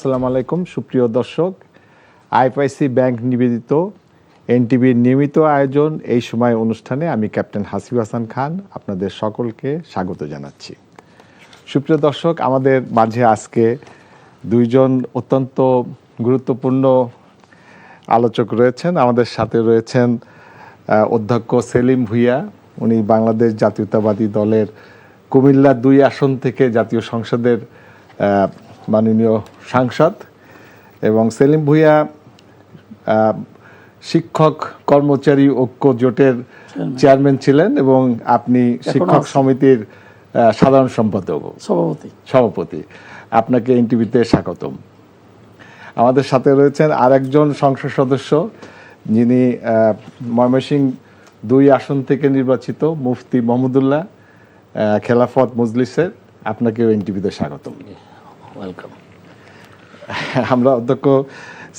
আসসালামু আলাইকুম সুপ্রিয় দর্শক, আইএফআইসি ব্যাংক নিবেদিত এনটিভির নিয়মিত আয়োজন এই সময় অনুষ্ঠানে আমি ক্যাপ্টেন হাসিব হাসান খান আপনাদের সকলকে স্বাগত জানাচ্ছি। সুপ্রিয় দর্শক, আমাদের মাঝে আজকে দুইজন অত্যন্ত গুরুত্বপূর্ণ আলোচক রয়েছেন। আমাদের সাথে রয়েছেন অধ্যক্ষ সেলিম ভুঁইয়া, উনি বাংলাদেশ জাতীয়তাবাদী দলের কুমিল্লা 2 আসন থেকে জাতীয় সংসদের মাননীয় সাংসদ, এবং সেলিম ভুঁইয়া শিক্ষক কর্মচারী ঐক্য জোটের চেয়ারম্যান ছিলেন এবং আপনি শিক্ষক সমিতির সাধারণ সম্পাদক সভাপতি। আপনাকে এনটিভিতে স্বাগতম। আমাদের সাথে রয়েছেন আরেকজন সংসদ সদস্য, যিনি ময়মনসিংহ 2 আসন থেকে নির্বাচিত মুফতি মোহাম্মদুল্লাহ খেলাফত মজলিসের। আপনাকেও এনটিভিতে স্বাগতম। ওয়েলকাম। আমরা অধ্যক্ষ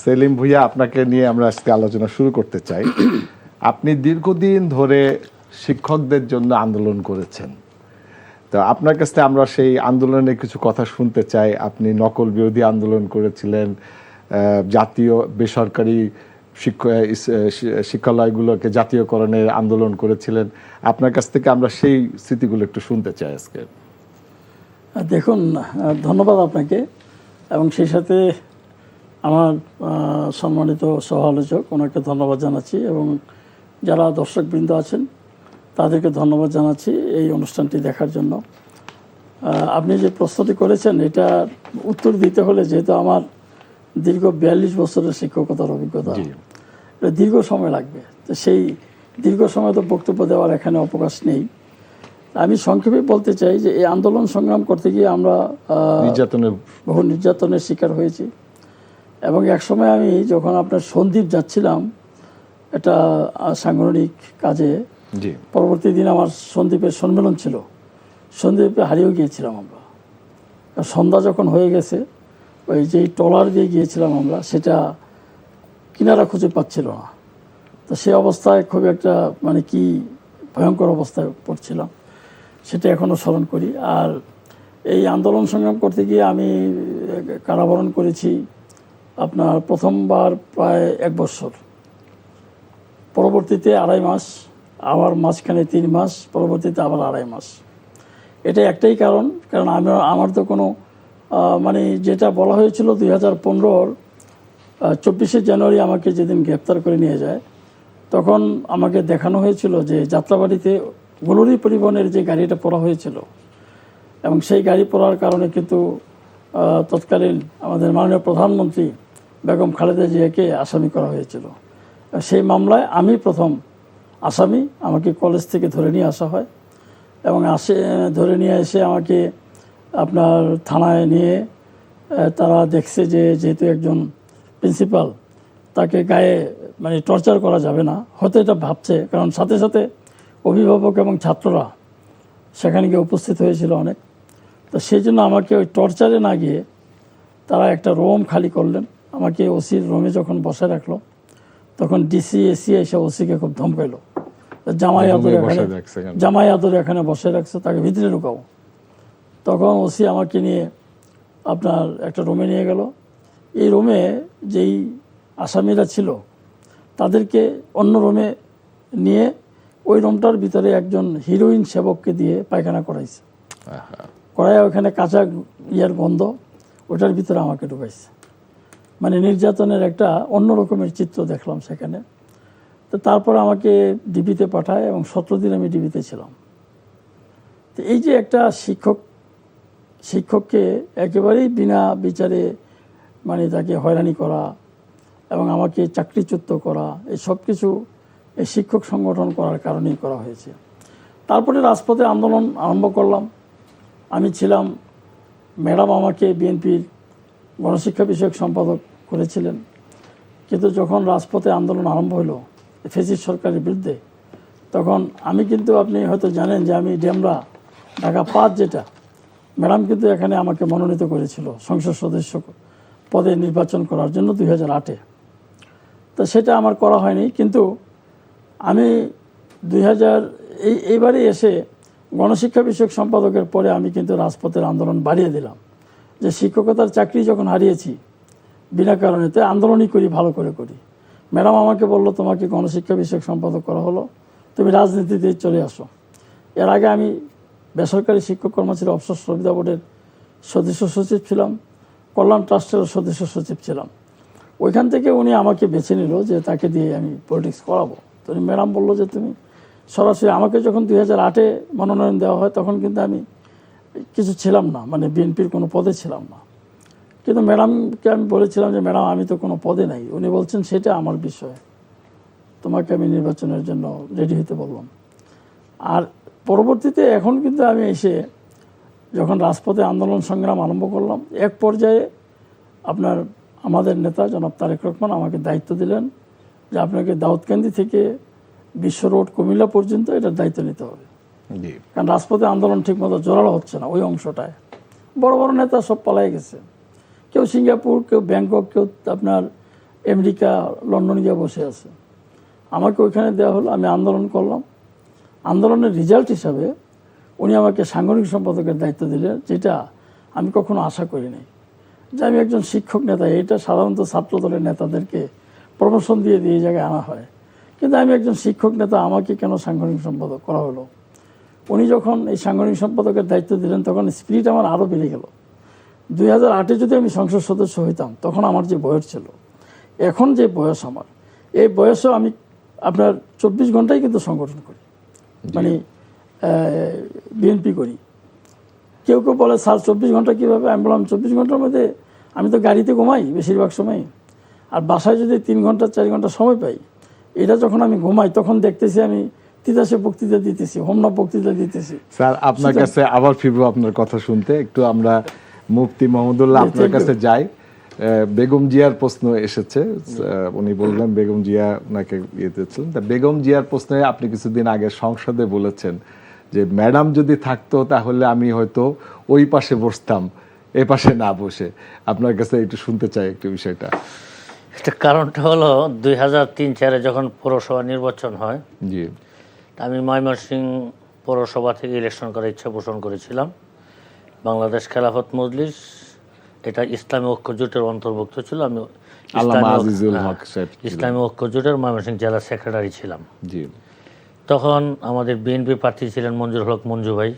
সেলিম ভুঁইয়া, আপনাকে নিয়ে আমরা আজকে আলোচনা শুরু করতে চাই। আপনি দীর্ঘদিন ধরে শিক্ষকদের জন্য আন্দোলন করেছেন, তো আপনার কাছে আমরা সেই আন্দোলনের কিছু কথা শুনতে চাই। আপনি নকল বিরোধী আন্দোলন করেছিলেন, জাতীয় বেসরকারি শিক্ষালয়গুলোকে জাতীয়করণের আন্দোলন করেছিলেন। আপনার কাছ থেকে আমরা সেই স্মৃতিগুলো একটু শুনতে চাই আজকে। দেখুন, ধন্যবাদ আপনাকে, এবং সেই সাথে আমার সম্মানিত সহ আলোচক ওনাকে ধন্যবাদ জানাচ্ছি, এবং যারা দর্শকবৃন্দ আছেন তাদেরকে ধন্যবাদ জানাচ্ছি এই অনুষ্ঠানটি দেখার জন্য। আপনি যে প্রশ্নটি করেছেন, এটা উত্তর দিতে হলে, যেহেতু আমার দীর্ঘ 42 বছরের শিক্ষকতার অভিজ্ঞতা, এটা দীর্ঘ সময় লাগবে, তো সেই দীর্ঘ সময় তো বক্তব্য দেওয়ার এখানে অবকাশ নেই। আমি সংক্ষেপে বলতে চাই যে এই আন্দোলন সংগ্রাম করতে গিয়ে আমরা বহু নির্যাতনের শিকার হয়েছি, এবং একসময় আমি যখন আপনার সন্দ্বীপ যাচ্ছিলাম একটা সাংগঠনিক কাজে, পরবর্তী দিন আমার সন্দ্বীপের সম্মেলন ছিল, সন্দ্বীপে হারিয়েও গিয়েছিলাম আমরা। সন্ধ্যা যখন হয়ে গেছে, ওই যে ট্রলার দিয়ে গিয়েছিলাম আমরা, সেটা কিনারা খুঁজে পাচ্ছিল না। তো সেই অবস্থায় খুব একটা কি ভয়ঙ্কর অবস্থায় পড়ছিলাম, সেটা এখনও স্মরণ করি। আর এই আন্দোলন সংগ্রাম করতে গিয়ে আমি কারাবরণ করেছি আপনার প্রথমবার প্রায় 1 বছর, পরবর্তীতে 2.5 মাস, আবার মাঝখানে 3 মাস, পরবর্তীতে আবার 2.5 মাস। এটা একটাই কারণ আমার তো কোনো যেটা বলা হয়েছিল 2015-র 24শে জানুয়ারি আমাকে যেদিন গ্রেপ্তার করে নিয়ে যায়, তখন আমাকে দেখানো হয়েছিল যে যাত্রাবাড়িতে গোলরি পরিবহনের যে গাড়িটা পড়া হয়েছিল, এবং সেই গাড়ি পড়ার কারণে কিন্তু তৎকালীন আমাদের মাননীয় প্রধানমন্ত্রী বেগম খালেদা জিয়াকে আসামি করা হয়েছিল। সেই মামলায় আমি প্রথম আসামি। আমাকে কলেজ থেকে ধরে নিয়ে আসা হয়, এবং ধরে নিয়ে এসে আমাকে আপনার থানায় নিয়ে তারা দেখছে যে যেহেতু একজন প্রিন্সিপাল, তাকে গায়ে টর্চার করা যাবে না, হয়তো এটা ভাবছে, কারণ সাথে সাথে অভিভাবক এবং ছাত্ররা সেখানে গিয়ে উপস্থিত হয়েছিল অনেক। তো সেই জন্য আমাকে ওই টর্চারে না গিয়ে তারা একটা রুম খালি করলেন। আমাকে ওসির রুমে যখন বসে রাখলো, তখন ডিসি এসি এসে ওসিকে খুব ধমকাইলো, জামাই আদরে এখানে বসে রাখছে, তাকে ভিতরে ঢুকাও। তখন ওসি আমাকে নিয়ে আপনার একটা রুমে নিয়ে গেল। এই রুমে যেই আসামিরা ছিল তাদেরকে অন্য রুমে নিয়ে ওই রুমটার ভিতরে একজন হিরোইন সেবককে দিয়ে পায়খানা করাইছে, করাই ওখানে কাঁচা গন্ধ, ওটার ভিতরে আমাকে ঢুকাইছে। নির্যাতনের একটা অন্য রকমের চিত্র দেখলাম সেখানে। তো তারপর আমাকে ডিবিতে পাঠায়, এবং 17 দিন আমি ডিবিতে চ্ছিলাম। তো এই যে একটা শিক্ষককে একেবারেই বিনা বিচারে তাকে হয়রানি করা এবং আমাকে চাকরিচ্যুত করা, এই সব কিছু এই শিক্ষক সংগঠন করার কারণেই করা হয়েছে। তারপরে রাজপথে আন্দোলন আরম্ভ করলাম। আমি ছিলাম, ম্যাডাম আমাকে বিএনপির গণশিক্ষা বিষয়ক সম্পাদক করেছিলেন, কিন্তু যখন রাজপথে আন্দোলন আরম্ভ হলো ফ্যাসিস্ট সরকারের বিরুদ্ধে, তখন আমি কিন্তু, আপনি হয়তো জানেন যে আমি ডেমরা ঢাকা 5 যেটা, ম্যাডাম কিন্তু এখানে আমাকে মনোনীত করেছিল সংসদ সদস্য পদে নির্বাচন করার জন্য 2008-এ। তো সেটা আমার করা হয়নি, কিন্তু আমি এইবারে এসে গণশিক্ষা বিষয়ক সম্পাদকের পরে আমি কিন্তু রাজপথের আন্দোলন বাড়িয়ে দিলাম, যে শিক্ষকতার চাকরি যখন হারিয়েছি বিনা কারণে, তো আন্দোলনই করি, ভালো করে করি। ম্যাডাম আমাকে বললো তোমাকে গণশিক্ষা বিষয়ক সম্পাদক করা হলো, তুমি রাজনীতিতে চলে আসো। এর আগে আমি বেসরকারি শিক্ষক কর্মচারী অফিসার সুবিধা বোর্ডের সদস্য সচিব ছিলাম, কল্যাণ ট্রাস্টের সদস্য সচিব ছিলাম। ওইখান থেকে উনি আমাকে বেছে নিল যে তাকে দিয়ে আমি পলিটিক্স করাবো। তো ম্যাডাম বললো যে তুমি সরাসরি, আমাকে যখন 2008-এ মনোনয়ন দেওয়া হয় তখন কিন্তু আমি কিছু ছিলাম না, মানে বিএনপির কোনো পদে ছিলাম না। কিন্তু ম্যাডামকে আমি বলেছিলাম যে ম্যাডাম আমি তো কোনো পদে নাই। উনি বলছেন সেটা আমার বিষয়, তোমাকে আমি নির্বাচনের জন্য রেডি হতে বললাম। আর পরবর্তীতে এখন কিন্তু আমি এসে যখন রাজপথে আন্দোলন সংগ্রাম আরম্ভ করলাম, এক পর্যায়ে আপনার আমাদের নেতা জনাব তারেক রহমান আমাকে দায়িত্ব দিলেন যে আপনাকে দাউদকান্দি থেকে বিশ্ব রোড কুমিল্লা পর্যন্ত এটার দায়িত্ব নিতে হবে। জি, কারণ রাজপথে আন্দোলন ঠিকমতো জোরালো হচ্ছে না ওই অংশটায়। বড় বড় নেতা সব পালাই গেছে, কেউ সিঙ্গাপুর, কেউ ব্যাংকক, কেউ আপনার আমেরিকা, লন্ডন গিয়ে বসে আছে। আমাকে ওইখানে দেওয়া হলো, আমি আন্দোলন করলাম। আন্দোলনের রেজাল্ট হিসাবে উনি আমাকে সাংগঠনিক সম্পাদকের দায়িত্ব দিলেন, যেটা আমি কখনো আশা করি নাই যে আমি একজন শিক্ষক নেতা। এটা সাধারণত ছাত্র দলের নেতাদেরকে প্রমোশন দিয়ে দিয়ে এই জায়গায় আনা হয়, কিন্তু আমি একজন শিক্ষক নেতা, আমাকে কেন সাংগঠনিক সম্পাদক করা হলো? উনি যখন এই সাংগঠনিক সম্পাদকের দায়িত্ব দিলেন তখন স্পিরিট আমার আরও বেড়ে গেল। 2008-এ যদি আমি সংসদ সদস্য হইতাম তখন আমার যে বয়স ছিল, এখন যে বয়স আমার, এই বয়সেও আমি আপনার 24 ঘন্টাই কিন্তু সংগঠন করি, মানে বিএনপি করি। কেউ কেউ বলে স্যার 24 ঘন্টা কীভাবে? আমি বললাম 24 ঘন্টার মধ্যে আমি তো গাড়িতে ঘুমাই বেশিরভাগ সময়, আর বাসায় যদি 3 ঘন্টা 4 ঘন্টা সময় পাই, এটা যখন আমি ঘুমাই তখন দেখতেছি আমি তিতাসে বক্তৃতা দিতেছি, হোমনা বক্তৃতা দিতেছি। স্যার আপনার কাছে আবার ফিরবো আপনার কথা শুনতে। একটু আমরা মুফতি মাহমুদুল্লাহ আপনার কাছে যাই। বেগম জিয়ার প্রশ্ন এসেছে, উনি বললেন বেগম জিয়া ওনাকে ইয়ে দিয়েছিলেন। তা বেগম জিয়ার প্রশ্নে আপনি কিছুদিন আগে সংসদে বলেছেন যে ম্যাডাম যদি থাকতো তাহলে আমি হয়তো ওই পাশে বসতাম, এ পাশে না বসে। আপনার কাছে একটু শুনতে চাই একটু বিষয়টা। এটা কারণটা হলো 2003-04-এ যখন পৌরসভা নির্বাচন হয়, জি, আমি ময়মনসিংহ পৌরসভা থেকে ইলেকশন করার ইচ্ছা পোষণ করেছিলাম। বাংলাদেশ খেলাফত মজলিস এটা ইসলামী ঐক্য জোটের অন্তর্ভুক্ত ছিল। আমি আল্লামা আজিজুল হক সাহেব ছিলেন। ইসলামী ঐক্য জোটের ময়মনসিংহ জেলা সেক্রেটারি ছিলাম। জি, তখন আমাদের বিএনপি প্রার্থী ছিলেন মঞ্জুর হক মঞ্জু ভাই,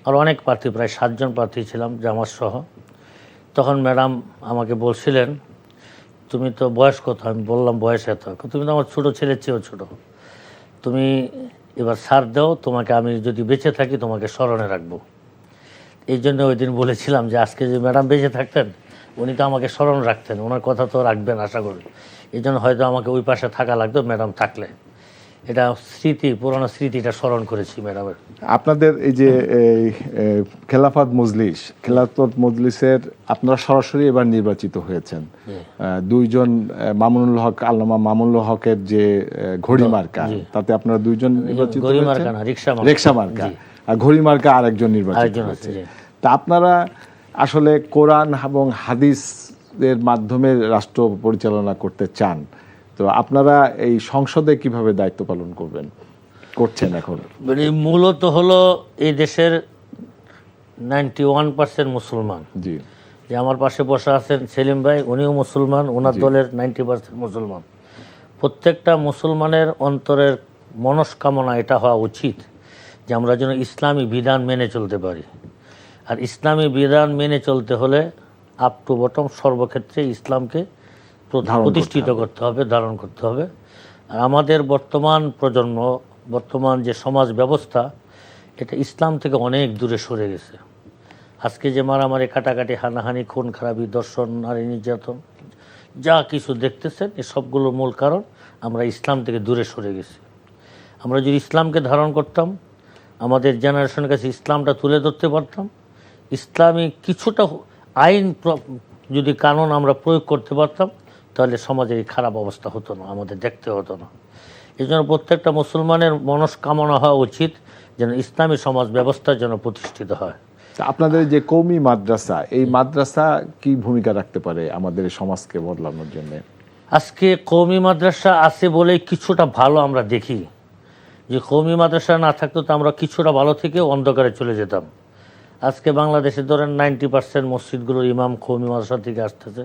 আর অনেক প্রার্থী, প্রায় 7 জন প্রার্থী ছিলাম জামাত সহ। তখন ম্যাডাম আমাকে বলছিলেন তুমি তো বয়স কত? আমি বললাম বয়স এত। তুমি তো আমার ছোটো ছেলের চেয়েও ছোটো, তুমি এবার ছাড় দাও, তোমাকে আমি যদি বেঁচে থাকি তোমাকে স্মরণে রাখবো। এই জন্য ওই দিন বলেছিলাম যে আজকে যে ম্যাডাম বেঁচে থাকতেন উনি তো আমাকে স্মরণ রাখতেন, ওনার কথা তো রাখবেন আশা করি। এই জন্য হয়তো আমাকে ওই পাশে থাকা লাগতো ম্যাডাম থাকলে। এটা স্মৃতি, পুরোনো স্মৃতিটা স্মরণ করেছি ম্যাডামের। আপনাদের এই যে খেলাফত মজলিসের আপনারা সরাসরি এবার নির্বাচিত হয়েছেন। দুইজন মামুনুল হক, আল্লামা মামুনুল হকের যে ঘড়ি মার্কা, তাতে আপনারা দুইজন নির্বাচিত হয়েছেন। রিকশা মার্কা আর ঘড়ি মার্কা আরেকজন নির্বাচিত হয়েছে। তা আপনারা আসলে কোরআন এবং হাদিসের মাধ্যমে রাষ্ট্র পরিচালনা করতে চান, তো আপনারা এই সংসদে কিভাবে দায়িত্ব পালন করছেন এখন? মানে মূলত হলো এই দেশের 91% মুসলমান। জি, যে আমার পাশে বসা আছেন সেলিম ভাই, উনিও মুসলমান, ওনার দলের 90% মুসলমান। প্রত্যেকটা মুসলমানের অন্তরের মনস্কামনা এটা হওয়া উচিত যে আমরা যেন ইসলামী বিধান মেনে চলতে পারি। আর ইসলামী বিধান মেনে চলতে হলে আপ টু বটম সর্বক্ষেত্রে ইসলামকে প্রতিষ্ঠিত করতে হবে, ধারণ করতে হবে। আর আমাদের বর্তমান প্রজন্ম, বর্তমান যে সমাজ ব্যবস্থা, এটা ইসলাম থেকে অনেক দূরে সরে গেছে। আজকে যে মারামারি, কাটাকাটি, হানাহানি, খুন খারাপি, দর্শন, নারী নির্যাতন, যা কিছু দেখতেছেন, এই সবগুলোর মূল কারণ আমরা ইসলাম থেকে দূরে সরে গেছি। আমরা যদি ইসলামকে ধারণ করতাম, আমাদের জেনারেশনের কাছে ইসলামটা তুলে ধরতে পারতাম, ইসলামী কিছুটা আইন যদি কানুন আমরা প্রয়োগ করতে পারতাম, তাহলে সমাজের এই খারাপ অবস্থা হতো না, আমাদের দেখতে হতো না। এই জন্য প্রত্যেকটা মুসলমানের মনস্কামনা হওয়া উচিত যেন ইসলামী সমাজ ব্যবস্থা যেন প্রতিষ্ঠিত হয়। আপনাদের যে কওমি মাদ্রাসা, এই মাদ্রাসা কি ভূমিকা রাখতে পারে আমাদের সমাজকে বদলানোর জন্য? আজকে কওমি মাদ্রাসা আছে বলেই কিছুটা ভালো আমরা দেখি। যে কওমি মাদ্রাসা না থাকতো তো আমরা কিছুটা ভালো থেকে অন্ধকারে চলে যেতাম। আজকে বাংলাদেশে ধরেন 90% মসজিদগুলোর ইমাম কওমি মাদ্রাসা থেকে আসতেছে।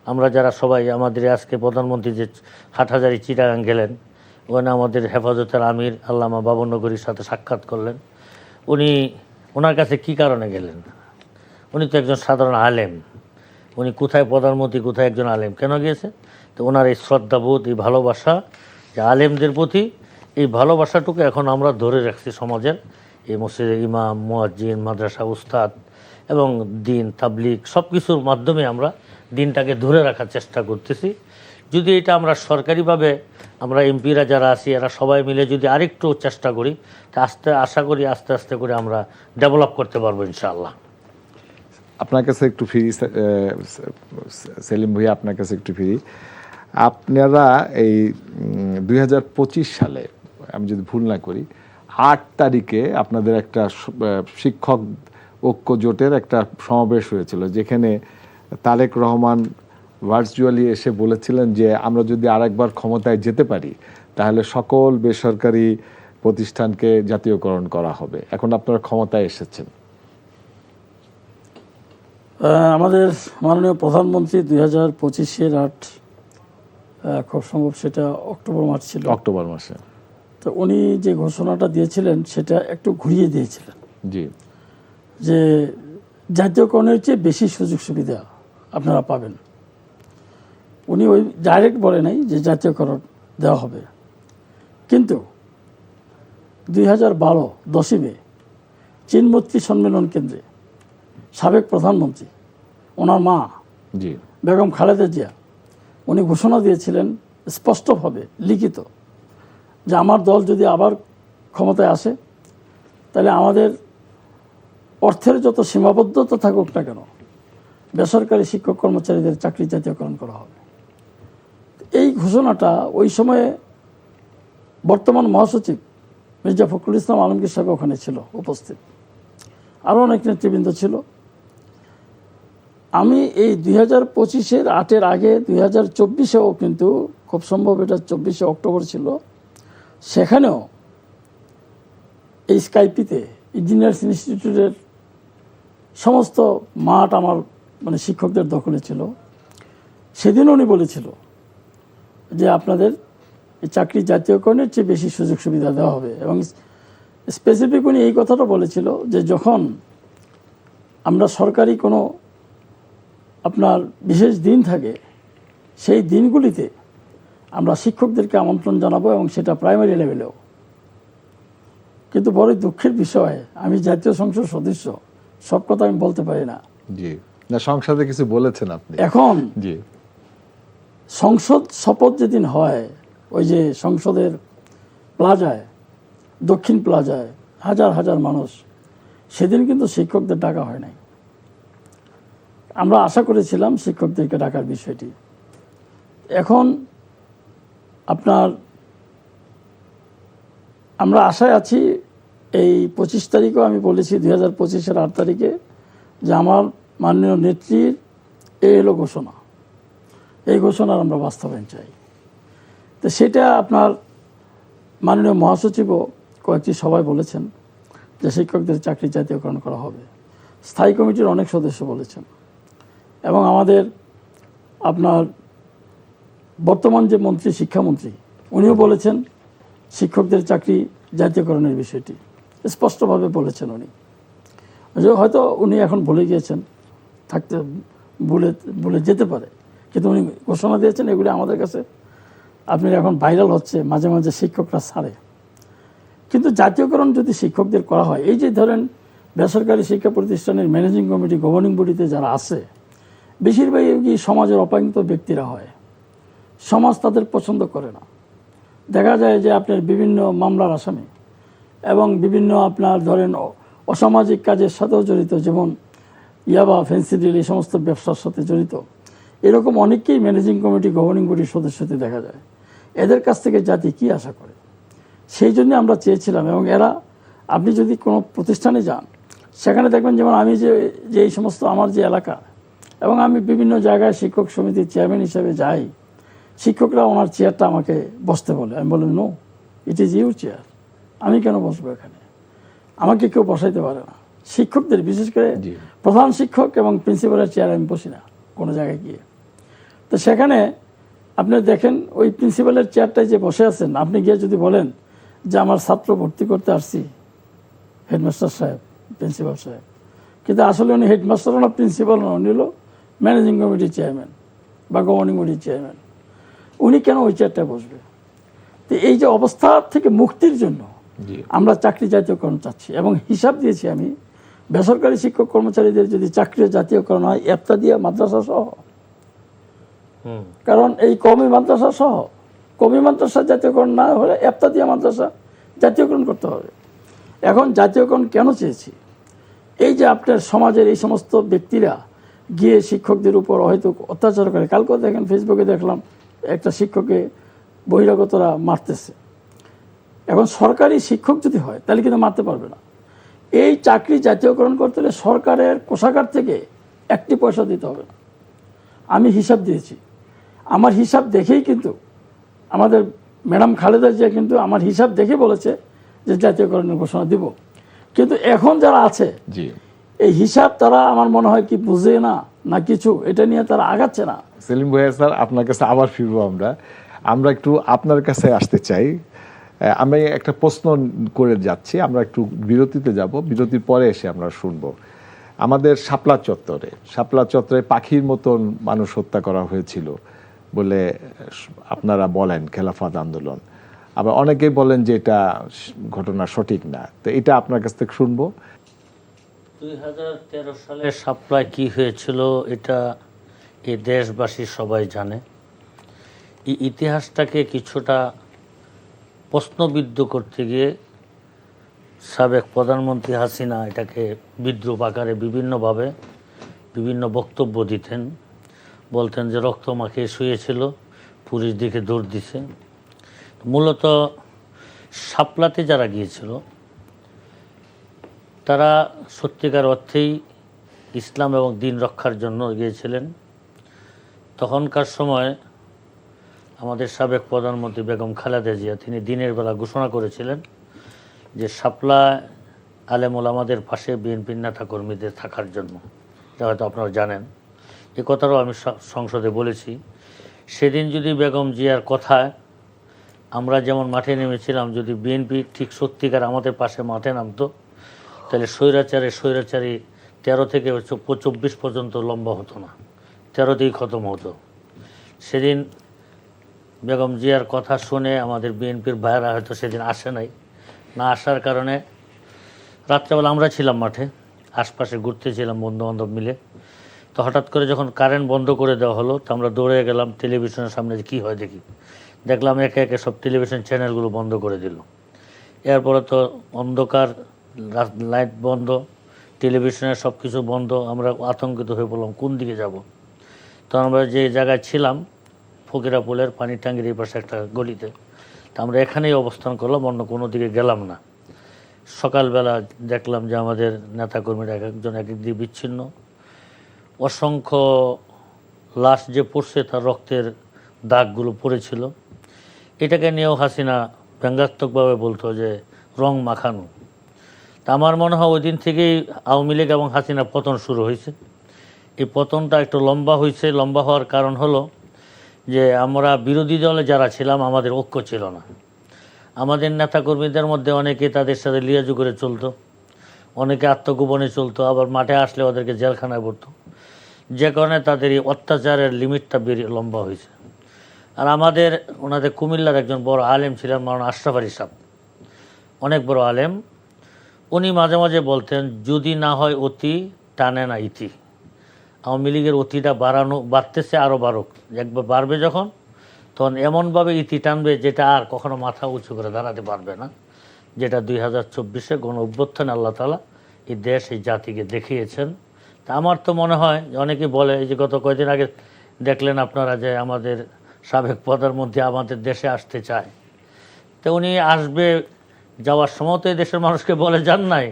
আমরা যারা সবাই আমাদের আজকে প্রধানমন্ত্রী যে হাটহাজারী চিটাগাং গেলেন, ওখানে আমাদের হেফাজতের আমির আল্লামা বাবুনগরীর সাথে সাক্ষাৎ করলেন। ওনার কাছে কি কারণে গেলেন? উনি তো একজন সাধারণ আলেম, উনি কোথায় প্রধানমন্ত্রী, কোথায় একজন আলেম, কেন গিয়েছে? তো ওনার এই শ্রদ্ধাবোধ, এই ভালোবাসা যে আলেমদের প্রতি, এই ভালোবাসাটুকু এখন আমরা ধরে রাখছি সমাজের। এই মসজিদের ইমাম, মুয়াজ্জিন, মাদ্রাসা উস্তাদ এবং দিন তাবলিগ সব কিছুর মাধ্যমে আমরা দিনটাকে ধরে রাখার চেষ্টা করতেছি। যদি এটা আমরা সরকারিভাবে আমরা এমপিরা যারা আছি এরা সবাই মিলে যদি আরেকটু চেষ্টা করি, তা আশা করি আস্তে আস্তে করে আমরা ডেভেলপ করতে পারবো ইনশাআল্লাহ। আপনার কাছে একটু ফিরি সেলিম ভাই, আপনার কাছে একটু ফিরি। আপনারা এই 2025 সালে, আমি যদি ভুল না করি, 8 তারিখে আপনাদের একটা শিক্ষক ঐক্য জোটের একটা সমাবেশ হয়েছিল, যেখানে তারেক রহমান ভার্চুয়ালি এসে বলেছিলেন যে আমরা যদি আরেকবার ক্ষমতায় যেতে পারি তাহলে সকল বেসরকারি প্রতিষ্ঠানকে জাতীয়করণ করা হবে। এখন আপনারা ক্ষমতায় এসেছেন। আমাদের মাননীয় প্রধানমন্ত্রী 2025-এর 8 খুব সম্ভব সেটা অক্টোবর মাস ছিল, অক্টোবর মাসে, তো উনি যে ঘোষণাটা দিয়েছিলেন সেটা একটু ঘুরিয়ে দিয়েছিলেন। জি, যে জাতীয়করণের চেয়ে বেশি সুযোগ সুবিধা আপনারা পাবেন। উনি ওই ডাইরেক্ট বলে নাই যে জাতীয়করণ দেওয়া হবে, কিন্তু 2012 10ই মে চীনমৈত্রী সম্মেলন কেন্দ্রে সাবেক প্রধানমন্ত্রী ওনার মা জি, বেগম খালেদা জিয়া উনি ঘোষণা দিয়েছিলেন স্পষ্টভাবে লিখিত যে আমার দল যদি আবার ক্ষমতায় আসে তাহলে আমাদের অর্থের যত সীমাবদ্ধতা থাকুক না কেন বেসরকারি শিক্ষক কর্মচারীদের চাকরি জাতীয়করণ করা হবে। এই ঘোষণাটা ওই সময়ে বর্তমান মহাসচিব মির্জা ফখরুল ইসলাম আলমগীর সাহেব ওখানে ছিল উপস্থিত, আরও অনেক নেতৃবৃন্দ ছিল। আমি এই 2025-এর 8-এর আগে 2024-এও কিন্তু খুব সম্ভব এটা 24শে অক্টোবর ছিল, সেখানেও এই স্কাইপিতে ইঞ্জিনিয়ার্স ইনস্টিটিউটের সমস্ত মাঠ আমার মানে শিক্ষকদের দখলে ছিল। সেদিন উনি বলেছিল যে আপনাদের এই চাকরি জাতীয়করণের চেয়ে বেশি সুযোগ সুবিধা দেওয়া হবে, এবং স্পেসিফিক উনি এই কথাটা বলেছিল যে যখন আমরা সরকারি কোনো আপনার বিশেষ দিন থাকে সেই দিনগুলিতে আমরা শিক্ষকদেরকে আমন্ত্রণ জানাবো, এবং সেটা প্রাইমারি লেভেলেও। কিন্তু বড় দুঃখের বিষয়, আমি জাতীয় সংসদ সদস্য, সব কথা আমি বলতে পারি না। জি, না সংসদে কিছু বলেছেন আপনি এখন জি, সংসদ শপথ যেদিন হয় ওই যে সংসদের প্লাজায়, দক্ষিণ প্লাজায় হাজার হাজার মানুষ, সেদিন কিন্তু শিক্ষকদের ডাকা হয় নাই। আমরা আশা করেছিলাম শিক্ষকদেরকে ডাকার বিষয়টি। এখন আপনার আমরা আশায় আছি এই 25 তারিখও আমি বলেছি 2025-এর 8 তারিখে যে আমার মাননীয় নেত্রীর এই হলো ঘোষণা, এই ঘোষণার আমরা বাস্তবায়ন চাই। তো সেটা আপনার মাননীয় মহাসচিবও কয়েকটি সভায় বলেছেন যে শিক্ষকদের চাকরি জাতীয়করণ করা হবে। স্থায়ী কমিটির অনেক সদস্য বলেছেন, এবং আমাদের আপনার বর্তমান যে মন্ত্রী, শিক্ষামন্ত্রী, উনিও বলেছেন শিক্ষকদের চাকরি জাতীয়করণের বিষয়টি স্পষ্টভাবে বলেছেন উনি। হয়তো উনি এখন ভুলে গিয়েছেন, থাকতে ভুলে যেতে পারে, কিন্তু উনি ঘোষণা দিয়েছেন। এগুলি আমাদের কাছে আপনার এখন ভাইরাল হচ্ছে, মাঝে মাঝে শিক্ষকরা ছাড়ে। কিন্তু জাতীয়করণ যদি শিক্ষকদের করা হয়, এই যে ধরেন বেসরকারি শিক্ষা প্রতিষ্ঠানের ম্যানেজিং কমিটি, গভর্নিং বডিতে যারা আছে, বেশিরভাগই সমাজের অপাঙ্কিত ব্যক্তিরা হয়। সমাজ তাদের পছন্দ করে না। দেখা যায় যে আপনার বিভিন্ন মামলার আসামি এবং বিভিন্ন আপনার ধরেন অসামাজিক কাজের সাথেও জড়িত, যেমন ইয়াবা, ফেন্সিডিল, এই সমস্ত ব্যবসার সাথে জড়িত, এরকম অনেককেই ম্যানেজিং কমিটি, গভর্নিং বডির সদস্যতে দেখা যায়। এদের কাছ থেকে জাতি কি আশা করে? সেই জন্য আমরা চেয়েছিলাম। এবং এরা, আপনি যদি কোনো প্রতিষ্ঠানে যান সেখানে দেখবেন, যেমন আমি যে এই সমস্ত আমার যে এলাকা, এবং আমি বিভিন্ন জায়গায় শিক্ষক সমিতির চেয়ারম্যান হিসেবে যাই, শিক্ষকরা ওনার চেয়ারটা আমাকে বসতে বলে। আমি বলি no, it is your chair, আমি কেন বসবো এখানে? আমাকে কেউ বসাইতে পারে না। শিক্ষকদের, বিশেষ করে প্রধান শিক্ষক এবং প্রিন্সিপালের চেয়ার আমি বসি না কোনো জায়গায় গিয়ে। তো সেখানে আপনি দেখেন ওই প্রিন্সিপালের চেয়ারটায় যে বসে আছেন, আপনি গিয়ে যদি বলেন যে আমার ছাত্র ভর্তি করতে আসছি, হেডমাস্টার সাহেব, প্রিন্সিপাল সাহেব, কিন্তু আসলে উনি হেডমাস্টারও না, প্রিন্সিপাল না, উনি হলো ম্যানেজিং কমিটির চেয়ারম্যান বা গভর্নিং বডির চেয়ারম্যান। উনি কেন ওই চেয়ারটায় বসবে? তো এই যে অবস্থা থেকে মুক্তির জন্য আমরা চাকরি জাতীয়করণ চাচ্ছি, এবং হিসাব দিয়েছি আমি, বেসরকারি শিক্ষক কর্মচারীদের যদি চাকরি জাতীয়করণ হয় এফতা দিয়া মাদ্রাসা সহ, কারণ এই কওমি মাদ্রাসা সহ, কওমি মাদ্রাসা জাতীয়করণ না হলে এফতা দিয়া মাদ্রাসা জাতীয়করণ করতে হবে। এখন জাতীয়করণ কেন চেয়েছি? এই যে আপনার সমাজের এই সমস্ত ব্যক্তিরা গিয়ে শিক্ষকদের উপর হয়তো অত্যাচার করে, কালকেও দেখেন ফেসবুকে দেখলাম একটা শিক্ষককে বহিরাগতরা মারতেছে। এখন সরকারি শিক্ষক যদি হয় তাহলে কিন্তু মারতে পারবে না। এই চাকরি জাতীয়করণ করতে হলে সরকারের কোষাগার থেকে একটি পয়সা দিতে হবে না। আমি হিসাব দিয়েছি, আমার হিসাব দেখেই কিন্তু আমাদের ম্যাডাম খালেদা জিয়া কিন্তু আমার হিসাব দেখে বলেছে যে জাতীয়করণের ঘোষণা দিব। কিন্তু এখন যারা আছে এই হিসাব তারা আমার মনে হয় কি বুঝে না কিছু, এটা নিয়ে তারা আগাচ্ছে না। সেলিম ভাইয়া স্যার, আপনার কাছে আবার ফিরবো। আমরা একটু আপনার কাছে আসতে চাই। আমি একটা প্রশ্ন করে যাচ্ছি, আমরা একটু বিরতিতে যাব, বিরতির পরে এসে আমরা শুনবো। আমাদের শাপলা চত্বরে পাখির মতন মানুষ হত্যা করা হয়েছিল বলে আপনারা বলেন খেলাফত আন্দোলন, আবার অনেকেই বলেন যে এটা ঘটনা সঠিক না। তো এটা আপনার কাছ থেকে শুনবো। 2013 সালে শাপলায় কি হয়েছিল এটা এই দেশবাসী সবাই জানে। এই ইতিহাসটাকে কিছুটা প্রশ্নবিদ্ধ করতে গিয়ে সাবেক প্রধানমন্ত্রী হাসিনা এটাকে বিদ্রুপ আকারে বিভিন্নভাবে বিভিন্ন বক্তব্য দিতেন। বলতেন যে রক্ত মাখিয়ে শুয়েছিল, পুলিশ দিকে দৌড় দিছে। মূলত শাপলাতে যারা গিয়েছিল তারা সত্যিকার অর্থেই ইসলাম এবং দিন রক্ষার জন্য গিয়েছিলেন। তখনকার সময় আমাদের সাবেক প্রধানমন্ত্রী বেগম খালেদা জিয়া তিনি দিনের বেলা ঘোষণা করেছিলেন যে শাপলা আলেম ওলামাদের পাশে বিএনপির নেতা কর্মীদের থাকার জন্য। এটা হয়তো আপনারা জানেন, এ কথাটাও আমি সংসদে বলেছি। সেদিন যদি বেগম জিয়ার কথায় আমরা যেমন মাঠে নেমেছিলাম, যদি বিএনপি ঠিক সত্যিকার আমাদের পাশে মাঠে নামতো, তাহলে স্বৈরাচারী 13 থেকে 24 পর্যন্ত লম্বা হতো না, 13তেই খতম হতো। সেদিন বেগম জিয়ার কথা শুনে আমাদের বিএনপির ভাইয়েরা হয়তো সেদিন আসে নাই, না আসার কারণে রাত্রেবেলা আমরা ছিলাম মাঠে, আশপাশে ঘুরতেছিলাম বন্ধুবান্ধব মিলে। তো হঠাৎ করে যখন কারেন্ট বন্ধ করে দেওয়া হলো, তো আমরা দৌড়ে গেলাম টেলিভিশনের সামনে যে কী হয় দেখি। দেখলাম একে একে সব টেলিভিশন চ্যানেলগুলো বন্ধ করে দিল। এরপরে তো অন্ধকার, লাইট বন্ধ, টেলিভিশনের সব কিছু বন্ধ। আমরা আতঙ্কিত হয়ে পড়লাম কোন দিকে যাব। তো আমরা যে জায়গায় ছিলাম ফকিরাপুলের পানির ট্যাঙ্কির এই পাশে একটা গলিতে, তো আমরা এখানেই অবস্থান করলাম, অন্য কোনো দিকে গেলাম না। সকালবেলা দেখলাম যে আমাদের নেতাকর্মীরা এক একজন এক এক দিকে বিচ্ছিন্ন, অসংখ্য লাশ যে পড়ছে তার রক্তের দাগগুলো পড়েছিল। এটাকে নিয়েও হাসিনা ব্যঙ্গাত্মকভাবে বলতো যে রং মাখানো। তা আমার মনে হয় ওই দিন থেকেই আওয়ামী লীগ এবং হাসিনা পতন শুরু হয়েছে। এই পতনটা একটু লম্বা হয়েছে। লম্বা হওয়ার কারণ হলো যে আমরা বিরোধী দলে যারা ছিলাম আমাদের ঐক্য ছিল না। আমাদের নেতাকর্মীদের মধ্যে অনেকে তাদের সাথে লিয়াজু করে চলতো, অনেকে আত্মগোপনে চলতো, আবার মাঠে আসলে ওদেরকে জেলখানায় পড়তো, যে কারণে তাদের এই অত্যাচারের লিমিটটা লম্বা হয়েছে। আর ওনাদের কুমিল্লার একজন বড় আলেম ছিলেন মাওলানা আশরাফ আলী সাহেব, অনেক বড় আলেম। উনি মাঝে মাঝে বলতেন যদি না হয় অতি টানে না ইতি। আওয়ামী লীগের অতিটা বাড়তেছে, আরও বাড়ুক, একবার বাড়বে যখন তখন এমনভাবে ইতি টানবে যেটা আর কখনো মাথা উঁচু করে দাঁড়াতে পারবে না, যেটা 2024-এ গণ অভ্যুত্থানে আল্লাহ তাআলা এই দেশ এই জাতিকে দেখিয়েছেন। তা আমার তো মনে হয় অনেকেই বলে, এই যে গত কয়েকদিন আগে দেখলেন আপনারা যে আমাদের সাবেক প্রধানমন্ত্রী আমাদের দেশে আসতে চায়। তো উনি আসবে, যাওয়ার সময় তো এই দেশের মানুষকে বলে যান নাই,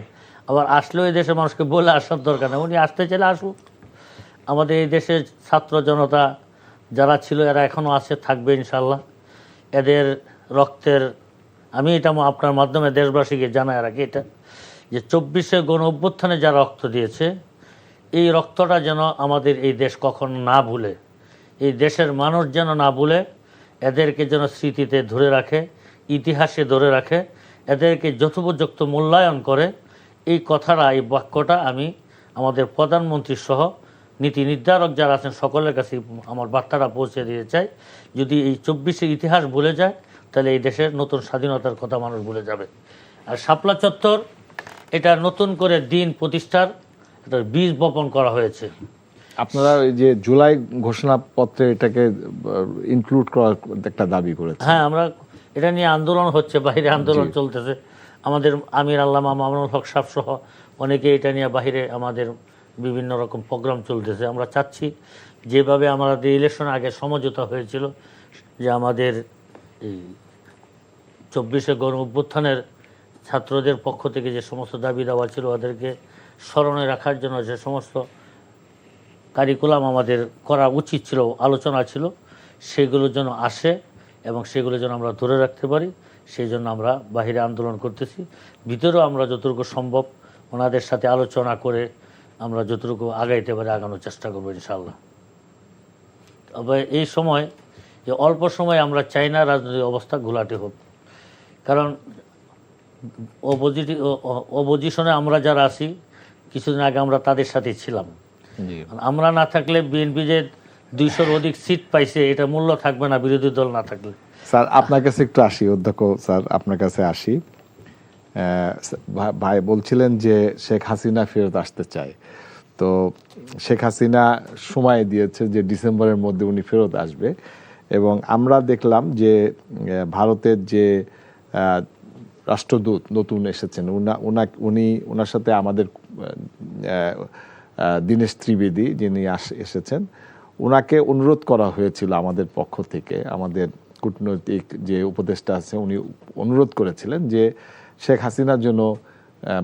আবার আসলেও এই দেশের মানুষকে বলে আসার দরকার নেই। উনি আসতে চাইলে আসুক। আমাদের এই দেশের ছাত্র জনতা যারা ছিল এরা এখনও আছে, থাকবে ইনশাল্লাহ। এদের রক্তের, আমি এটা আপনার মাধ্যমে দেশবাসীকে জানায় রাখি এটা, যে 24-এ গণ অভ্যুত্থানে যারা রক্ত দিয়েছে এই রক্তটা যেন আমাদের এই দেশ কখনো না ভুলে এই দেশের মানুষ যেন না ভুলে, এদেরকে যেন স্মৃতিতে ধরে রাখে, ইতিহাসে ধরে রাখে, এদেরকে যথোপযুক্ত মূল্যায়ন করে। এই কথাটা, এই বাক্যটা আমি আমাদের প্রধানমন্ত্রী সহ নীতি নির্ধারক যারা আছেন সকলের কাছে আমার বার্তাটা পৌঁছে দিতে চাই। যদি এই 24-এর ইতিহাস ভুলে যায়, তাহলে এই দেশের নতুন স্বাধীনতার কথা মানুষ ভুলে যাবে। আর শাপলা চত্বর, এটা নতুন করে দিন প্রতিষ্ঠার একটা বীজ বপন করা হয়েছে। আপনারা ওই যে জুলাই ঘোষণাপত্রে এটাকে ইনক্লুড করার একটা দাবি করেছে। হ্যাঁ, আমরা এটা নিয়ে আন্দোলন হচ্ছে, বাইরে আন্দোলন চলতেছে। আমাদের আমির আল্লামা মামুনুল হক সাহেব সহ অনেকে এটা নিয়ে বাইরে আমাদের বিভিন্ন রকম প্রোগ্রাম চলতেছে। আমরা চাচ্ছি যেভাবে আমাদের ইলেকশন আগে সমঝোতা হয়েছিল যে আমাদের এই 24-এ গণ অভ্যুত্থানের ছাত্রদের পক্ষ থেকে যে সমস্ত দাবি দেওয়া ছিল ওদেরকে স্মরণে রাখার জন্য যে সমস্ত কারিকুলাম আমাদের করা উচিত ছিল, আলোচনা ছিল, সেগুলোর জন্য আসে এবং সেগুলো যেন আমরা ধরে রাখতে পারি, সেই জন্য আমরা বাহিরে আন্দোলন করতেছি। ভিতরেও আমরা যতটুকু সম্ভব ওনাদের সাথে আলোচনা করে আমরা যতটুকু আগাইতে পারি আগানোর চেষ্টা করবো ইনশাআল্লাহ। তবে এই সময়, যে অল্প সময় আমরা চাই না রাজনৈতিক অবস্থা ঘোলাটে হোক, কারণ অপোজিশনে আমরা যারা আছি কিছুদিন আগে আমরা তাদের সাথে ছিলাম। আমরা না থাকলে বিএনপি যে 200-র অধিক সিট পাইছে, এটা মূল্য থাকবে না বিরোধী দল না থাকলে। স্যার আপনার কাছে একটু আসি, অধ্যক্ষ স্যার আপনার কাছে আসি। ভাই বলছিলেন যে শেখ হাসিনা ফেরত আসতে চায়, তো শেখ হাসিনা সময় দিয়েছে যে ডিসেম্বরের মধ্যে উনি ফেরত আসবে, এবং আমরা দেখলাম যে ভারতের যে রাষ্ট্রদূত নতুন এসেছেন, ওনার সাথে আমাদের দীনেশ ত্রিবেদী যিনি এসেছেন, ওনাকে অনুরোধ করা হয়েছিল আমাদের পক্ষ থেকে, আমাদের কূটনৈতিক যে উপদেষ্টা আছে উনি অনুরোধ করেছিলেন যে শেখ হাসিনার জন্য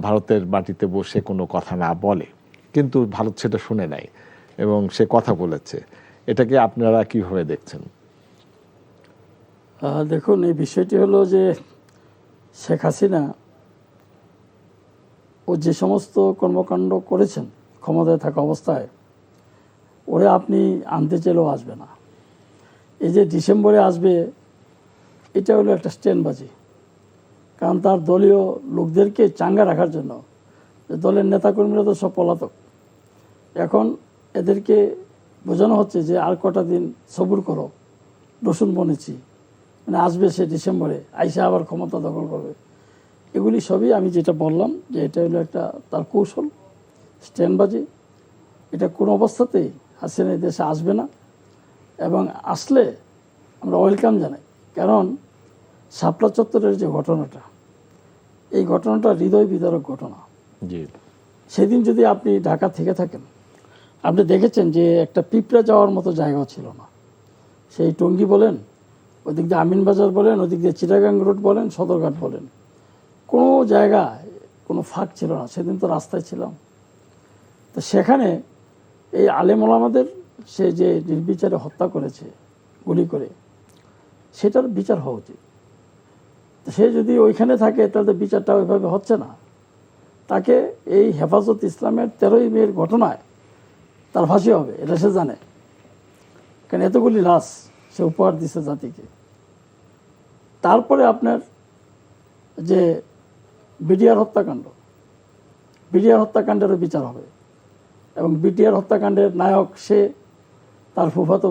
ভারতের মাটিতে বসে কোনো কথা না বলে, কিন্তু ভারত সেটা শুনে নাই এবং সে কথা বলেছে। এটাকে আপনারা কিভাবে দেখছেন? দেখুন, এই বিষয়টি হলো যে শেখ হাসিনা ও যে সমস্ত কর্মকাণ্ড করেছেন ক্ষমতায় থাকা অবস্থায়, ওরা আপনি আনতে চাইলেও আসবে না। এই যে ডিসেম্বরে আসবে, এটা হলো একটা স্ট্যান্ডবাজি, কারণ তার দলীয় লোকদেরকে চাঙ্গা রাখার জন্য। দলের নেতাকর্মীরা তো সব পলাতক, এখন এদেরকে বোঝানো হচ্ছে যে আর কটা দিন সবুর করো, রসুন বনেছি, মানে আসবে সে ডিসেম্বরে, আইসা আবার ক্ষমতা দখল করবে। এগুলি সবই আমি যেটা বললাম যে এটা হলো একটা তার কৌশল, স্ট্যান্ডবাজি। এটা কোনো অবস্থাতেই হাসিনা এই দেশে আসবে না, এবং আসলে আমরা ওয়েলকাম জানাই। কারণ শাপলা চত্বরের যে ঘটনাটা, এই ঘটনাটা হৃদয় বিদারক ঘটনা। জি, সেদিন যদি আপনি ঢাকা থেকে থাকেন, আপনি দেখেছেন যে একটা পিঁপড়া যাওয়ার মতো জায়গাও ছিল না। সেই টঙ্গী বলেন, ওদিক দিয়ে আমিনবাজার বলেন, ওদিক দিয়ে চিটাগাং রোড বলেন, সদরঘাট বলেন, কোনো জায়গায় কোনো ফাঁক ছিল না। সেদিন তো রাস্তায় ছিলাম। তো সেখানে এই আলেম ওলামাদের সে যে নির্বিচারে হত্যা করেছে গুলি করে, সেটার বিচার হওয়া উচিত। সে যদি ওইখানে থাকে তাহলে বিচারটা ওইভাবে হচ্ছে না। তাকে এই হেফাজত ইসলামের 13ই মের ঘটনায় তার ফাঁসি হবে, এটা সে জানে, কারণ এতগুলি লাশ সে উপহার দিচ্ছে জাতিকে। তারপরে আপনার যে বিডিআর হত্যাকাণ্ড, বিডিআর হত্যাকাণ্ডেরও বিচার হবে, এবং বিডিআর হত্যাকাণ্ডের নায়ক সে, তার ফুফাতো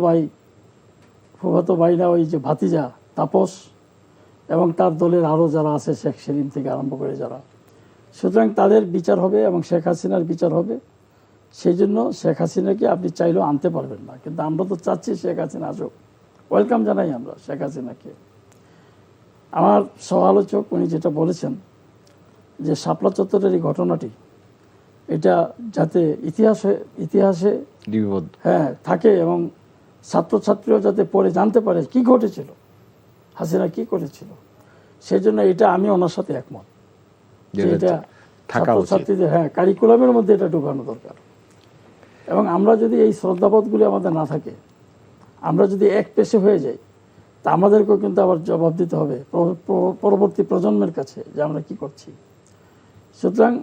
ভাই না, ওই যে ভাতিজা তাপস, এবং তার দলের আরও যারা আছে, শেখ সেলিম থেকে আরম্ভ করে যারা। সুতরাং তাদের বিচার হবে এবং শেখ হাসিনার বিচার হবে। সেই জন্য শেখ হাসিনাকে আপনি চাইলেও আনতে পারবেন না, কিন্তু আমরা তো চাচ্ছি শেখ হাসিনা আসুক, ওয়েলকাম জানাই আমরা শেখ হাসিনাকে। আমার সহ-আলোচক উনি যেটা বলেছেন যে শাপলা চত্বরের এই ঘটনাটি, এটা যাতে ইতিহাসে হ্যাঁ থাকে, এবং ছাত্রছাত্রীরা যাতে পড়ে জানতে পারে কি ঘটেছিল, হাসিনা কি করেছিল, সেই জন্য এটা আমি ওনার সাথে একমত যে এটা ছাত্রছাত্রীদের কারিকুলামের মধ্যে এটা ঢোকানো দরকার। এবং আমরা যদি এই শ্রদ্ধাবোধগুলি আমাদের না থাকে, আমরা যদি এক পেশে হয়ে যাই, তা আমাদেরকেও কিন্তু আবার জবাব দিতে হবে পরবর্তী প্রজন্মের কাছে যে আমরা কি করছি। সুতরাং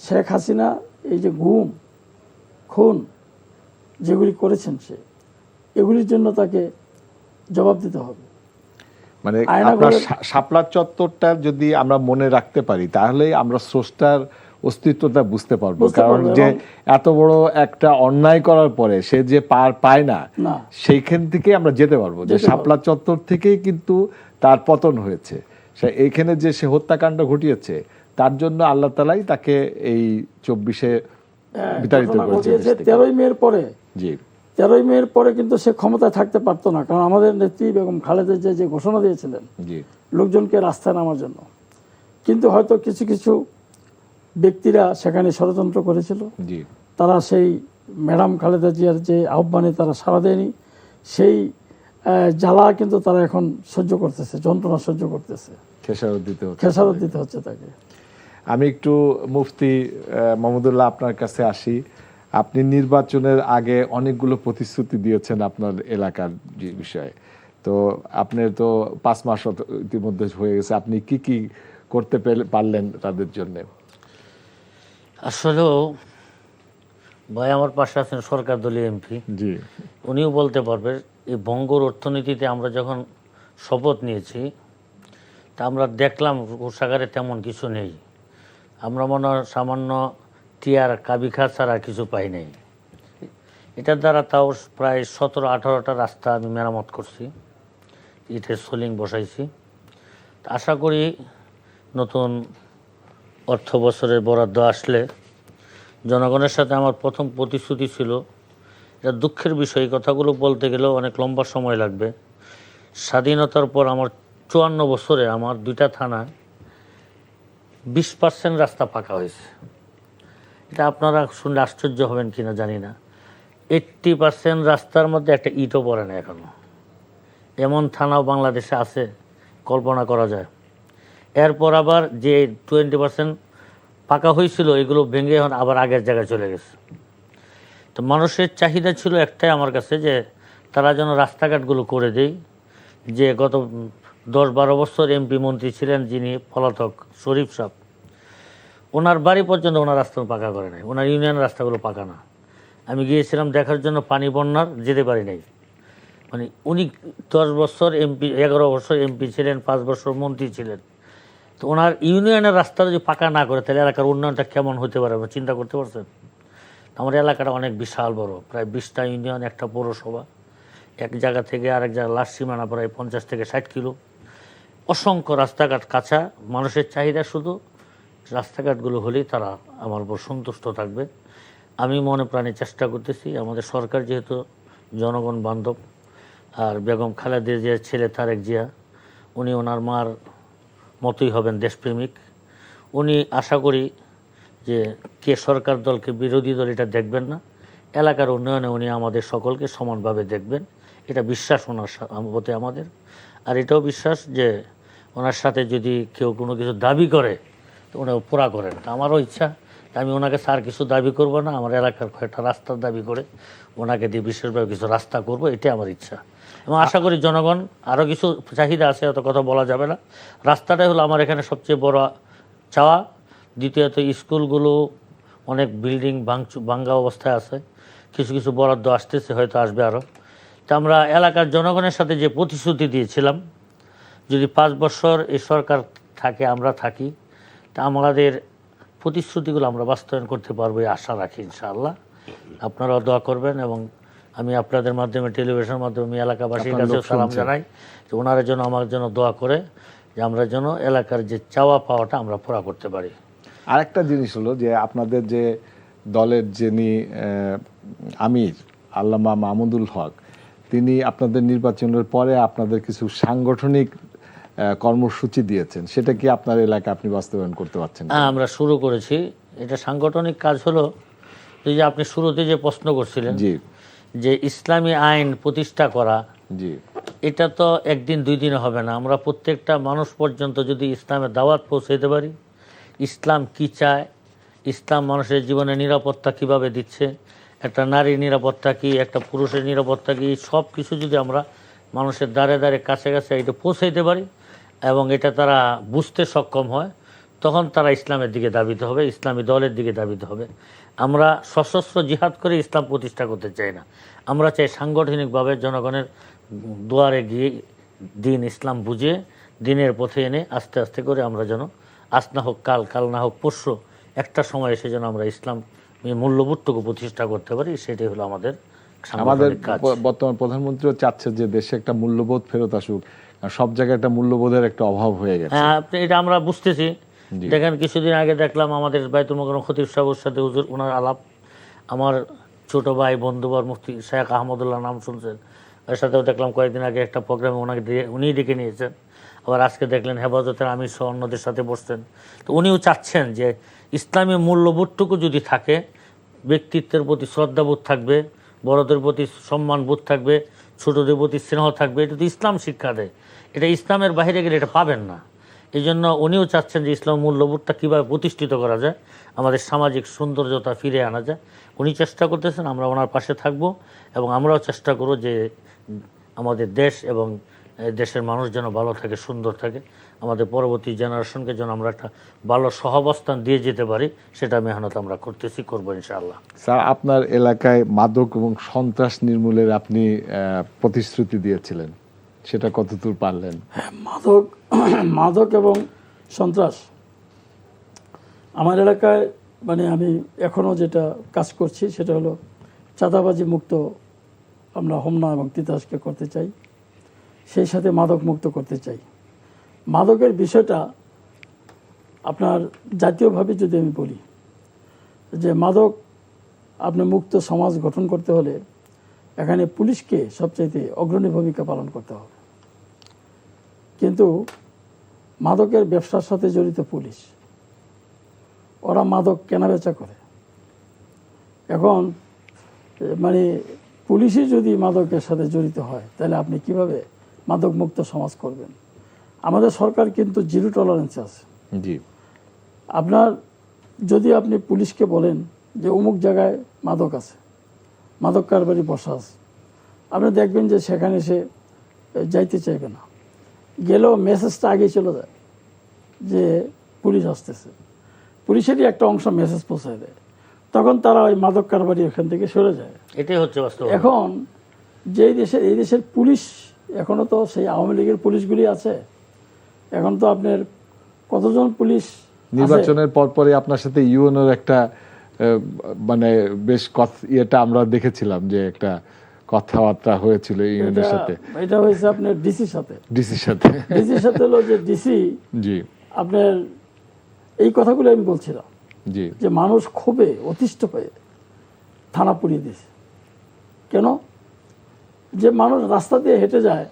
শেখ হাসিনা এই যে গুম খুন যেগুলি করেছেন, সে এগুলির জন্য তাকে জবাব দিতে হবে। মানে আয়না আপনার ঘরের- শাপলা চত্বরটা যদি আমরা মনে রাখতে পারি তাহলে আমরা স্রষ্টার অস্তিত্বটা বুঝতে পারবো। বুঝতে কারণ পারবো যে এবং- এত বড় একটা অন্যায় করার পরে সে যে পার পায় না, না। সেইখান থেকে আমরা যেতে পারবো যে যেতে শাপলা চত্বর থেকেই কিন্তু তার পতন হয়েছে। সে এইখানে যে সে হত্যাকাণ্ড ঘটিয়েছে তার জন্য আল্লাহ তাআলাই তাকে এই 24-এ বিতাড়িত ঘটনা করেছে ঘটিয়েছে দেশ থেকে। 13ই মের পরে। জি 13ই মের পরে কিন্তু সে ক্ষমতায় থাকতে পারতো না, কারণ আমাদের নেত্রী বেগম খালেদা জিয়া যে ঘোষণা দিয়েছিলেন জি লোকজনকে রাস্তায় নামার জন্য, কিন্তু হয়তো কিছু কিছু ব্যক্তিরা সেখানে ষড়যন্ত্র করেছিল। জি তারা সেই ম্যাডাম খালেদা জিয়ার যে আহ্বানে তারা সাড়া দেয়নি, সেই জ্বালা কিন্তু তারা এখন সহ্য করতেছে, যন্ত্রণা সহ্য করতেছে, খেসারত দিতে হচ্ছে। খেসারত দিতে হচ্ছে তাকে। আমি একটু মুফতি মাহমুদুল্লাহ আপনার কাছে আসি। আপনি নির্বাচনের আগে অনেকগুলো প্রতিশ্রুতি দিয়েছেন আপনার এলাকার যে বিষয়ে। তো আপনার তো 5 মাস ইতিমধ্যে হয়ে গেছে, আপনি কি কি করতে পারলেন তাদের জন্য? আসলেও ভাই আমার পাশে আছেন সরকার দলীয় এমপি, জি উনিও বলতে পারবে এই বঙ্গর অর্থনীতিতে আমরা যখন শপথ নিয়েছি তা আমরা দেখলাম কোষাগারে তেমন কিছু নেই। আমরা মনে হয় সামান্য টিয়ার কাবিখা ছাড়া কিছু পাই নাই। এটার দ্বারা তাও প্রায় 17-18টা রাস্তা আমি মেরামত করছি, ইটের সোলিং বসাইছি। আশা করি নতুন অর্থ বছরের বরাদ্দ আসলে জনগণের সাথে আমার প্রথম প্রতিশ্রুতি ছিল, এটা দুঃখের বিষয়, এই কথাগুলো বলতে গেলেও অনেক লম্বা সময় লাগবে। স্বাধীনতার পর আমার 54 বছরে আমার 2টা থানায় 20% রাস্তা পাকা হয়েছে। এটা আপনারা শুনলে আশ্চর্য হবেন কিনা জানি না। 80% রাস্তার মধ্যে একটা ইটও পড়ে না এখনো। এমন থানাও বাংলাদেশে আছে, কল্পনা করা যায়। এরপর আবার যে 20% পাকা হয়েছিল এগুলো ভেঙে এখন আবার আগের জায়গায় চলে গেছে। তো মানুষের চাহিদা ছিল একটাই আমার কাছে, যে তারা যেন রাস্তাঘাটগুলো করে দেয়। যে গত 10-12 বছর এমপি মন্ত্রী ছিলেন যিনি পলাতক শরীফ সাহেব, ওনার বাড়ি পর্যন্ত ওনার রাস্তা পাকা করে নাই, ওনার ইউনিয়নের রাস্তাগুলো পাকা না। আমি গিয়েছিলাম দেখার জন্য, পানি বন্যার যেতে পারি নাই। মানে উনি 10 বছর এমপি, 11 বছর এমপি ছিলেন, 5 বছর মন্ত্রী ছিলেন। তো ওনার ইউনিয়নের রাস্তা যদি পাকা না করে তাহলে এলাকার উন্নয়নটা কেমন হতে পারে আপনি চিন্তা করতে পারছেন? আমার এলাকাটা অনেক বিশাল বড়, প্রায় 20টা ইউনিয়ন, একটা পৌরসভা, এক জায়গা থেকে আরেক জায়গা লাস্ট সীমানা প্রায় 50 থেকে 60 কিলো, অসংখ্য রাস্তাঘাট কাঁচা। মানুষের চাহিদা শুধু রাস্তাঘাটগুলো হলেই তারা আমার উপর সন্তুষ্ট থাকবে। আমি মনে প্রাণে চেষ্টা করতেছি। আমাদের সরকার যেহেতু জনগণ বান্ধব, আর বেগম খালেদা জিয়ার ছেলে তারেক জিয়া উনি ওনার মার মতোই হবেন দেশপ্রেমিক। উনি আশা করি যে কে সরকার দলকে বিরোধী দল এটা দেখবেন না, এলাকার উন্নয়নে উনি আমাদের সকলকে সমানভাবে দেখবেন, এটা বিশ্বাস ওনার প্রতি আমাদের। আর এটাও বিশ্বাস যে ওনার সাথে যদি কেউ কোনো কিছু দাবি করে তো উনি পুরা করেন। আমারও ইচ্ছা আমি ওনাকে স্যার কিছু দাবি করব না, আমার এলাকার কয়েকটা রাস্তার দাবি করে ওনাকে দিয়ে বিশেষভাবে কিছু রাস্তা করব, এটাই আমার ইচ্ছা। এবং আশা করি জনগণ, আরও কিছু চাহিদা আছে, অত কথা বলা যাবে না। রাস্তাটাই হলো আমার এখানে সবচেয়ে বড় চাওয়া। দ্বিতীয়ত স্কুলগুলো অনেক বিল্ডিং ভাঙ্গা অবস্থায় আছে, কিছু কিছু বরাদ্দ আসতেছে, হয়তো আসবে আরও। তা আমরা এলাকার জনগণের সাথে যে প্রতিশ্রুতি দিয়েছিলাম, যদি 5 বছর এই সরকার থাকে, আমরা থাকি, তা আমাদের প্রতিশ্রুতিগুলো আমরা বাস্তবায়ন করতে পারবো এই আশা রাখি ইনশাআল্লাহ। আপনারাও দোয়া করবেন এবং আমি আপনাদের মাধ্যমে, টেলিভিশনের মাধ্যমে আমি এলাকাবাসীর কাছে সালাম জানাই যে ওনারা যেন আমার জন্য দোয়া করে যে আমরা যেন এলাকার যে চাওয়া পাওয়াটা আমরা পুরা করতে পারি। আরেকটা জিনিস হলো যে আপনাদের যে দলের যিনি আমির আল্লামা মাহমুদুল হক, তিনি আপনাদের নির্বাচনের পরে আপনাদের কিছু সাংগঠনিক কর্মসূচি দিয়েছেন, সেটা কি আপনার এলাকায় আপনি বাস্তবায়ন করতে পারছেন? হ্যাঁ, আমরা শুরু করেছি। এটা সাংগঠনিক কাজ হলো যে আপনি শুরুতে যে প্রশ্ন করছিলেন জি যে ইসলামী আইন প্রতিষ্ঠা করা, জি এটা তো একদিন 2 দিনে হবে না। আমরা প্রত্যেকটা মানুষ পর্যন্ত যদি ইসলামের দাওয়াত পৌঁছাইতে পারি, ইসলাম কি চায়, ইসলাম মানুষের জীবনে নিরাপত্তা কিভাবে দিচ্ছে, একটা নারীর নিরাপত্তা কি, একটা পুরুষের নিরাপত্তা কি, সব কিছু যদি আমরা মানুষের দ্বারে দ্বারে কাছে কাছে এটা পৌঁছাইতে পারি এবং এটা তারা বুঝতে সক্ষম হয়, তখন তারা ইসলামের দিকে ধাবিত হবে, ইসলামী দলের দিকে ধাবিত হবে। আমরা সশস্ত্র জিহাদ করে ইসলাম প্রতিষ্ঠা করতে চাই না। আমরা চাই সাংগঠনিকভাবে জনগণের দুয়ারে গিয়ে দিন ইসলাম বুঝে দিনের পথে এনে আস্তে আস্তে করে আমরা যেন আজ না হোক কাল, কাল না হোক পরশু একটা সময় এসে যেন আমরা ইসলাম মূল্যবোধটুকু প্রতিষ্ঠা করতে পারি, সেটাই হলো আমাদের আমাদের সাংগঠনিক কাজ। বর্তমান প্রধানমন্ত্রীও চাচ্ছে যে দেশে একটা মূল্যবোধ ফেরত আসুক, সব জায়গায় একটা মূল্যবোধের একটা অভাব হয়ে গেছে। হ্যাঁ, এটা আমরা বুঝতেছি। দেখেন, কিছুদিন আগে দেখলাম আমাদের বাইতুল মোকাররম খতিব সাহেবের সাথে হুজুর ওনার আলাপ, আমার ছোট ভাই বন্ধুবর মুফতি শেখ আহমদুল্লাহ নাম শুনছেন, এর সাথেও দেখলাম কয়েকদিন আগে একটা প্রোগ্রামে ওনাকে উনিই ডেকে নিয়েছেন। আবার আজকে দেখলেন হেফাজতের আমির সহ অন্যদের সাথে বসছেন। তো উনিও চাচ্ছেন যে ইসলামী মূল্যবোধটুকু যদি থাকে, ব্যক্তিত্বের প্রতি শ্রদ্ধাবোধ থাকবে, বড়দের প্রতি সম্মানবোধ থাকবে, ছোটদের প্রতি স্নেহ থাকবে, এটা তো ইসলাম শিক্ষা দেয়। এটা ইসলামের বাইরে গেলে এটা পাবেন না। এই জন্য উনিও চাচ্ছেন যে ইসলাম মূল্যবোধটা কীভাবে প্রতিষ্ঠিত করা যায়, আমাদের সামাজিক সৌন্দর্যতা ফিরে আনা যায়। উনি চেষ্টা করতেছেন, আমরা ওনার পাশে থাকব এবং আমরাও চেষ্টা করব যে আমাদের দেশ এবং দেশের মানুষ যেন ভালো থাকে, সুন্দর থাকে, আমাদের পরবর্তী জেনারেশনকে যেন আমরা একটা ভালো সহাবস্থান দিয়ে যেতে পারি, সেটা মেহনত আমরা করবো ইনশাআল্লাহ। স্যার, আপনার এলাকায় মাদক এবং সন্ত্রাস নির্মূলের আপনি প্রতিশ্রুতি দিয়েছিলেন, সেটা কতদূর পারলেন? মাদক এবং সন্ত্রাস আমার এলাকায়, মানে আমি এখনও যেটা কাজ করছি সেটা হলো চাঁদাবাজি মুক্ত আমরা হোমনা এবং তিতাসকে করতে চাই, সেই সাথে মাদক মুক্ত করতে চাই। মাদকের বিষয়টা আপনার জাতীয়ভাবে যদি আমি বলি যে মাদক আপনি মুক্ত সমাজ গঠন করতে হলে এখানে পুলিশকে সবচাইতে অগ্রণী ভূমিকা পালন করতে হবে। কিন্তু মাদকের ব্যবসার সাথে জড়িত পুলিশ, ওরা মাদক কেনাবেচা করে। এখন মানে পুলিশই যদি মাদকের সাথে জড়িত হয় তাহলে আপনি কিভাবে মাদক মুক্ত সমাজ করবেন? আমাদের সরকার কিন্তু জিরো টলারেন্স আছে। জি, আপনার যদি আপনি পুলিশকে বলেন যে অমুক জায়গায় মাদক আছে, মাদক কারবারি বসা আছে, আপনি দেখবেন যে সেখানে সে যাইতে চাইবে না, গেলেও মেসেজটা আগেই চলে যায় যে পুলিশ আসতেছে। পুলিশেরই একটা অংশ মেসেজ পৌঁছায় দেয়, তখন তারা ওই মাদক কারবারি ওখান থেকে সরে যায়। এটাই হচ্ছে বাস্তব। এখন এই দেশের পুলিশ এখনো তো সেই আওয়ামী লীগের পুলিশগুলি আছে। এখন তো আপনার কতজন পুলিশ নির্বাচনের পরপরই আপনার সাথে ইউএনওর একটা মানে বেশ ইয়েটা আমরা দেখেছিলাম যে একটা কথাবার্তা হয়েছিল ইউএনের সাথে। এটা হয়েছে আপনার ডিসির সাথে। ডিসির সাথে হলো যে ডিসি জি আপনার এই কথাগুলো আমি বলছিলাম জি যে মানুষ ক্ষোভে অতিষ্ঠ হয়ে থানা পুড়িয়ে দিয়েছে। কেন? যে মানুষ রাস্তা দিয়ে হেঁটে যায়,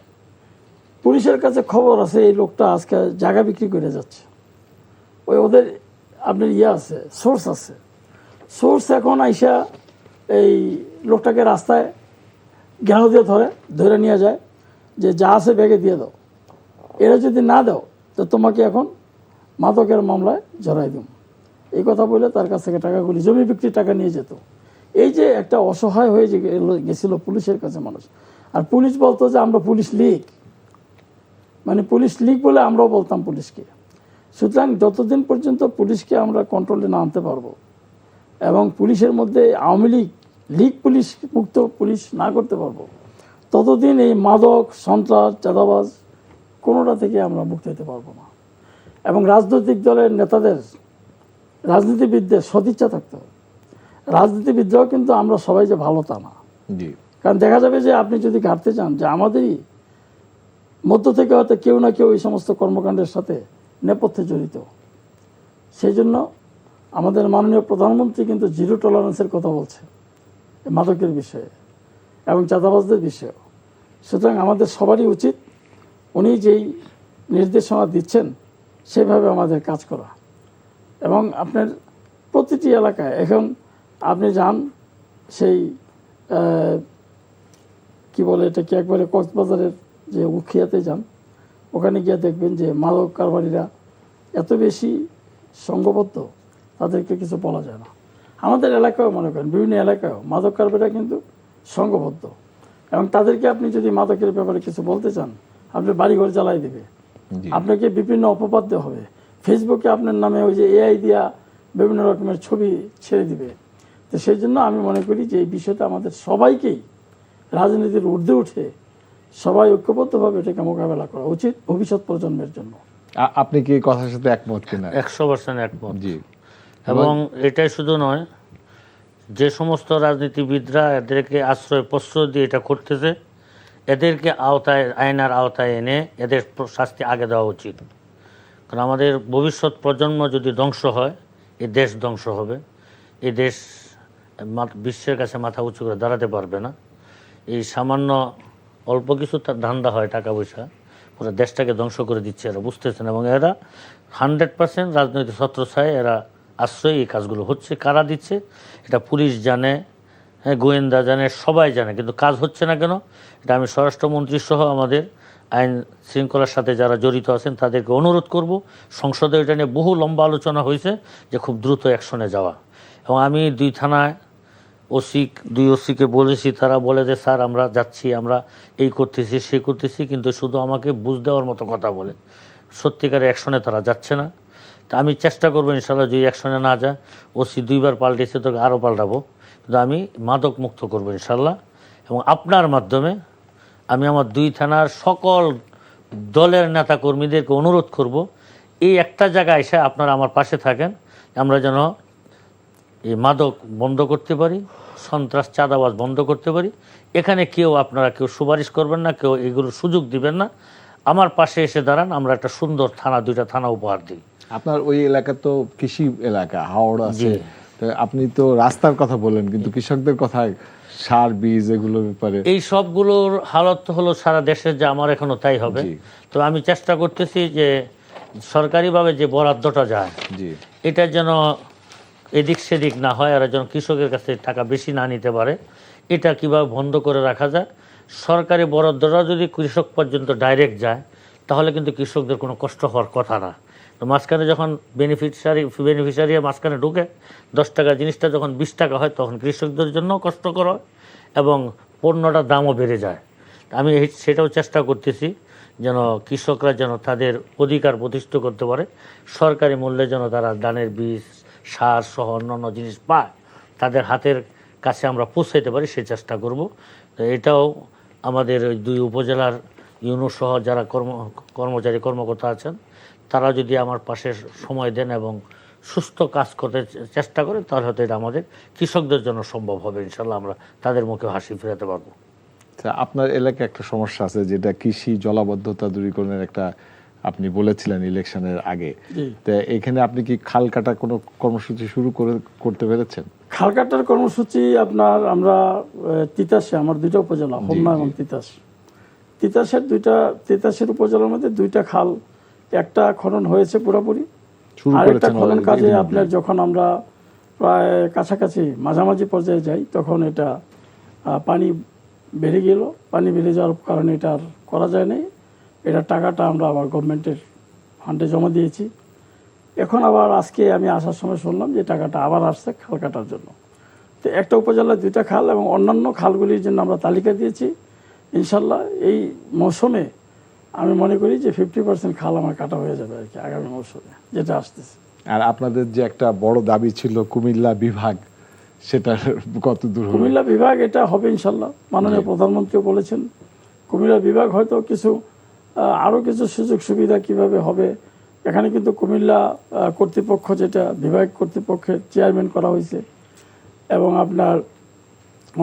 পুলিশের কাছে খবর আছে এই লোকটা আজকে জায়গা বিক্রি করে যাচ্ছে, ওদের আপনার আছে, সোর্স আছে। সোর্স এখন আইসা এই লোকটাকে রাস্তায় ঘেরাও দিয়ে ধরে নিয়ে যায় যে যা আছে ব্যাগে দিয়ে দাও, এরা যদি না দাও তো তোমাকে এখন মাদকের মামলায় জড়াই দিম, এই কথা বলে তার কাছ থেকে টাকাগুলি, জমি বিক্রির টাকা নিয়ে যেত। এই যে একটা অসহায় হয়ে গেছিল পুলিশের কাছে মানুষ। আর পুলিশ বলতো যে আমরা পুলিশ লীগ, মানে পুলিশ লীগ বলে আমরাও বলতাম পুলিশকে। সুতরাং যতদিন পর্যন্ত পুলিশকে আমরা কন্ট্রোলে না আনতে পারবো এবং পুলিশের মধ্যে আওয়ামী লীগ পুলিশ মুক্ত পুলিশ না করতে পারবো, ততদিন এই মাদক, সন্ত্রাস, চাঁদাবাজ কোনোটা থেকে আমরা মুক্ত হতে পারবো না। এবং রাজনৈতিক দলের নেতাদের, রাজনীতিবিদদের সদিচ্ছা থাকতে হবে। রাজনীতিবিদরাও কিন্তু আমরা সবাই যে ভালো তা না। কারণ দেখা যাবে যে আপনি যদি ঘাটতে চান যে আমাদেরই মধ্য থেকে হয়তো কেউ না কেউ এই সমস্ত কর্মকাণ্ডের সাথে নেপথ্যে জড়িত। সেই জন্য আমাদের মাননীয় প্রধানমন্ত্রী কিন্তু জিরো টলারেন্সের কথা বলছে মাদকের বিষয়ে এবং চাঁদাবাজদের বিষয়ে। সুতরাং আমাদের সবারই উচিত উনি যেই নির্দেশনা দিচ্ছেন সেভাবে আমাদের কাজ করা। এবং আপনার প্রতিটি এলাকায় এখন আপনি যান সেই কি বলে এটাকে একবারে কক্সবাজারের যে উখিয়াতে যান, ওখানে গিয়ে দেখবেন যে মাদক কারবারিরা এত বেশি সংঘবদ্ধ, তাদেরকে কিছু বলা যায় না। আমাদের এলাকায়ও মনে করেন বিভিন্ন এলাকায়ও মাদক কারবারিরা কিন্তু সংঘবদ্ধ, এবং তাদেরকে আপনি যদি মাদকের ব্যাপারে কিছু বলতে চান, আপনার বাড়িঘর জ্বালাই দেবে, আপনাকে বিভিন্ন অপবাদ দেওয়া হবে, ফেসবুকে আপনার নামে ওই যে এআই দিয়া বিভিন্ন রকমের ছবি ছেড়ে দিবে। তো সেই জন্য আমি মনে করি যে এই বিষয়টা আমাদের সবাইকেই রাজনীতির ঊর্ধ্বে উঠে সবাই ঐক্যবদ্ধভাবে এটাকে মোকাবেলা করা উচিত ভবিষ্যৎ প্রজন্মের জন্য। আপনি কি এই কথার সাথে একমত কিনা? 100% একমত। জি। এবং এটাই শুধু নয়, যে সমস্ত রাজনীতিবিদরা এদেরকে আশ্রয় প্রশ্রয় দিয়ে এটা করতেছে, এদেরকে আইনের আওতায় এনে এদের শাস্তি আগে দেওয়া উচিত। কারণ আমাদের ভবিষ্যৎ প্রজন্ম যদি ধ্বংস হয়, এই দেশ ধ্বংস হবে। এই দেশ বিশ্বের কাছে মাথা উঁচু করে দাঁড়াতে পারবে না। এই সামান্য অল্প কিছু তার ধান্দা হয়, টাকা পয়সা, পুরো দেশটাকে ধ্বংস করে দিচ্ছে, এরা বুঝতেছেন। এবং এরা 100% রাজনৈতিক ছত্রছায়ায় এরা আশ্রয় এই কাজগুলো হচ্ছে। কারা দিচ্ছে এটা পুলিশ জানে, হ্যাঁ, গোয়েন্দা জানে, সবাই জানে, কিন্তু কাজ হচ্ছে না কেন? এটা আমি স্বরাষ্ট্রমন্ত্রী সহ আমাদের আইন শৃঙ্খলার সাথে যারা জড়িত আছেন তাদেরকে অনুরোধ করব। সংসদে এটা নিয়ে বহু লম্বা আলোচনা হয়েছে যে খুব দ্রুত অ্যাকশনে যাওয়া। এবং আমি 2 থানায় দুই ওসিকে বলেছি, তারা বলে যে স্যার আমরা যাচ্ছি, আমরা এই করতেছি সেই করতেছি, কিন্তু শুধু আমাকে বুঝ দেওয়ার মতো কথা বলে, সত্যিকারের অ্যাকশনে তারা যাচ্ছে না। তা আমি চেষ্টা করবো ইনশাল্লাহ, যদি অ্যাকশনে না যায়, ওসি 2 বার পাল্টেছে তো আরও পাল্টাবো, কিন্তু আমি মাদক মুক্ত করবো ইনশাল্লাহ। এবং আপনার মাধ্যমে আমি আমার 2 থানার সকল দলের নেতা কর্মীদেরকে অনুরোধ করব, এই একটা জায়গায় এসে আপনারা আমার পাশে থাকেন, আমরা যেন এই মাদক বন্ধ করতে পারি, সন্ত্রাস চাঁদাবাজ বন্ধ করতে পারি। এখানে আপনারা কেউ সুপারিশ করবেন না, কেউ এগুলো সুযোগ দিবেন না। আমার পাশে এসে দাঁড়ান, আমরা একটা সুন্দর থানা, 2টা থানা উপহার দিই। আপনার ওই এলাকা তো কৃষি এলাকা, হাওড় আছে, তো আপনি তো রাস্তার কথা বলেন, কিন্তু কৃষকদের কথা, সার বীজ এগুলোর ব্যাপারে এই সবগুলোর হালত হলো সারা দেশের, যে আমার এখনো তাই হবে। তো আমি চেষ্টা করতেছি যে সরকারিভাবে যে বরাদ্দটা যায়, এটা যেন এদিক সেদিক না হয়, আর যেন কৃষকের কাছে টাকা বেশি না নিতে পারে, এটা কিভাবে বন্ধ করে রাখা যায়। সরকারি বরাদ্দটা যদি কৃষক পর্যন্ত ডাইরেক্ট যায়, তাহলে কিন্তু কৃষকদের কোনো কষ্ট হওয়ার কথা না। তো মাঝখানে যখন বেনিফিশিয়ারি মাঝখানে ঢুকে 10 টাকা জিনিসটা যখন 20 টাকা হয়, তখন কৃষকদের জন্য কষ্টকর হয় এবং পণ্যটার দামও বেড়ে যায়। আমি সেটাও চেষ্টা করতেছি যেন কৃষকরা যেন তাদের অধিকার প্রতিষ্ঠিত করতে পারে, সরকারি মূল্যে যেন তারা ধানের বীজ, সার সহ অন্যান্য জিনিস পায়, তাদের হাতের কাছে আমরা পৌঁছাইতে পারি, সেই চেষ্টা করব। তো এটাও আমাদের ওই 2 উপজেলার ইউনো সহ যারা কর্মচারী কর্মকর্তা আছেন, তারা যদি আমার পাশে সময় দেন এবং সুস্থ কাজ করতে চেষ্টা করে, তাহলে হয়তো এটা আমাদের কৃষকদের জন্য সম্ভব হবে। ইনশাল্লাহ আমরা তাদের মুখে হাসি ফেরাতে পারবো। আপনার এলাকায় একটা সমস্যা আছে, যেটা কৃষি জলাবদ্ধতা দূরীকরণের একটা, আপনি বলেছিলেন ইলেকশনের আগে। তো এখানে আপনি কি খাল কাটা কোনো কর্মসূচি শুরু করতে পেরেছেন? খাল কাটার কর্মসূচি আমরা তিতাসে, আমার 2টা উপজেলা, হোমনা এবং তিতাসের উপজেলার মধ্যে 2টা খাল, একটা খনন হয়েছে পুরোপুরি, আরেকটা খনন কাজে আপনার যখন আমরা প্রায় কাছাকাছি মাঝামাঝি পর্যায়ে যাই, তখন এটা পানি বেড়ে গেল। পানি বেড়ে যাওয়ার কারণে এটা আর করা যায় নাই। এটার টাকাটা আমরা আবার গভর্নমেন্টের ফান্ডে জমা দিয়েছি। এখন আবার আজকে আমি আসার সময় শুনলাম যে টাকাটা আবার আসছে খাল কাটার জন্য। তো একটা উপজেলায় 2টা খাল এবং অন্যান্য খালগুলির জন্য আমরা তালিকা দিয়েছি। ইনশাল্লাহ এই মৌসুমে আমি মনে করি যে 50% খাল আমার কাটা হয়ে যাবে আর কি, আগামী মৌসুমে যেটা আসতেছে। আর আপনাদের যে একটা বড় দাবি ছিল কুমিল্লা বিভাগ, সেটা কত দূর? কুমিল্লা বিভাগ এটা হবে ইনশাল্লাহ। মাননীয় প্রধানমন্ত্রীও বলেছেন কুমিল্লা বিভাগ হয়তো কিছু আরও কিছু সুযোগ সুবিধা কিভাবে হবে। এখানে কিন্তু কুমিল্লা কর্তৃপক্ষ, যেটা বিভাগ কর্তৃপক্ষের চেয়ারম্যান করা হয়েছে, এবং আপনার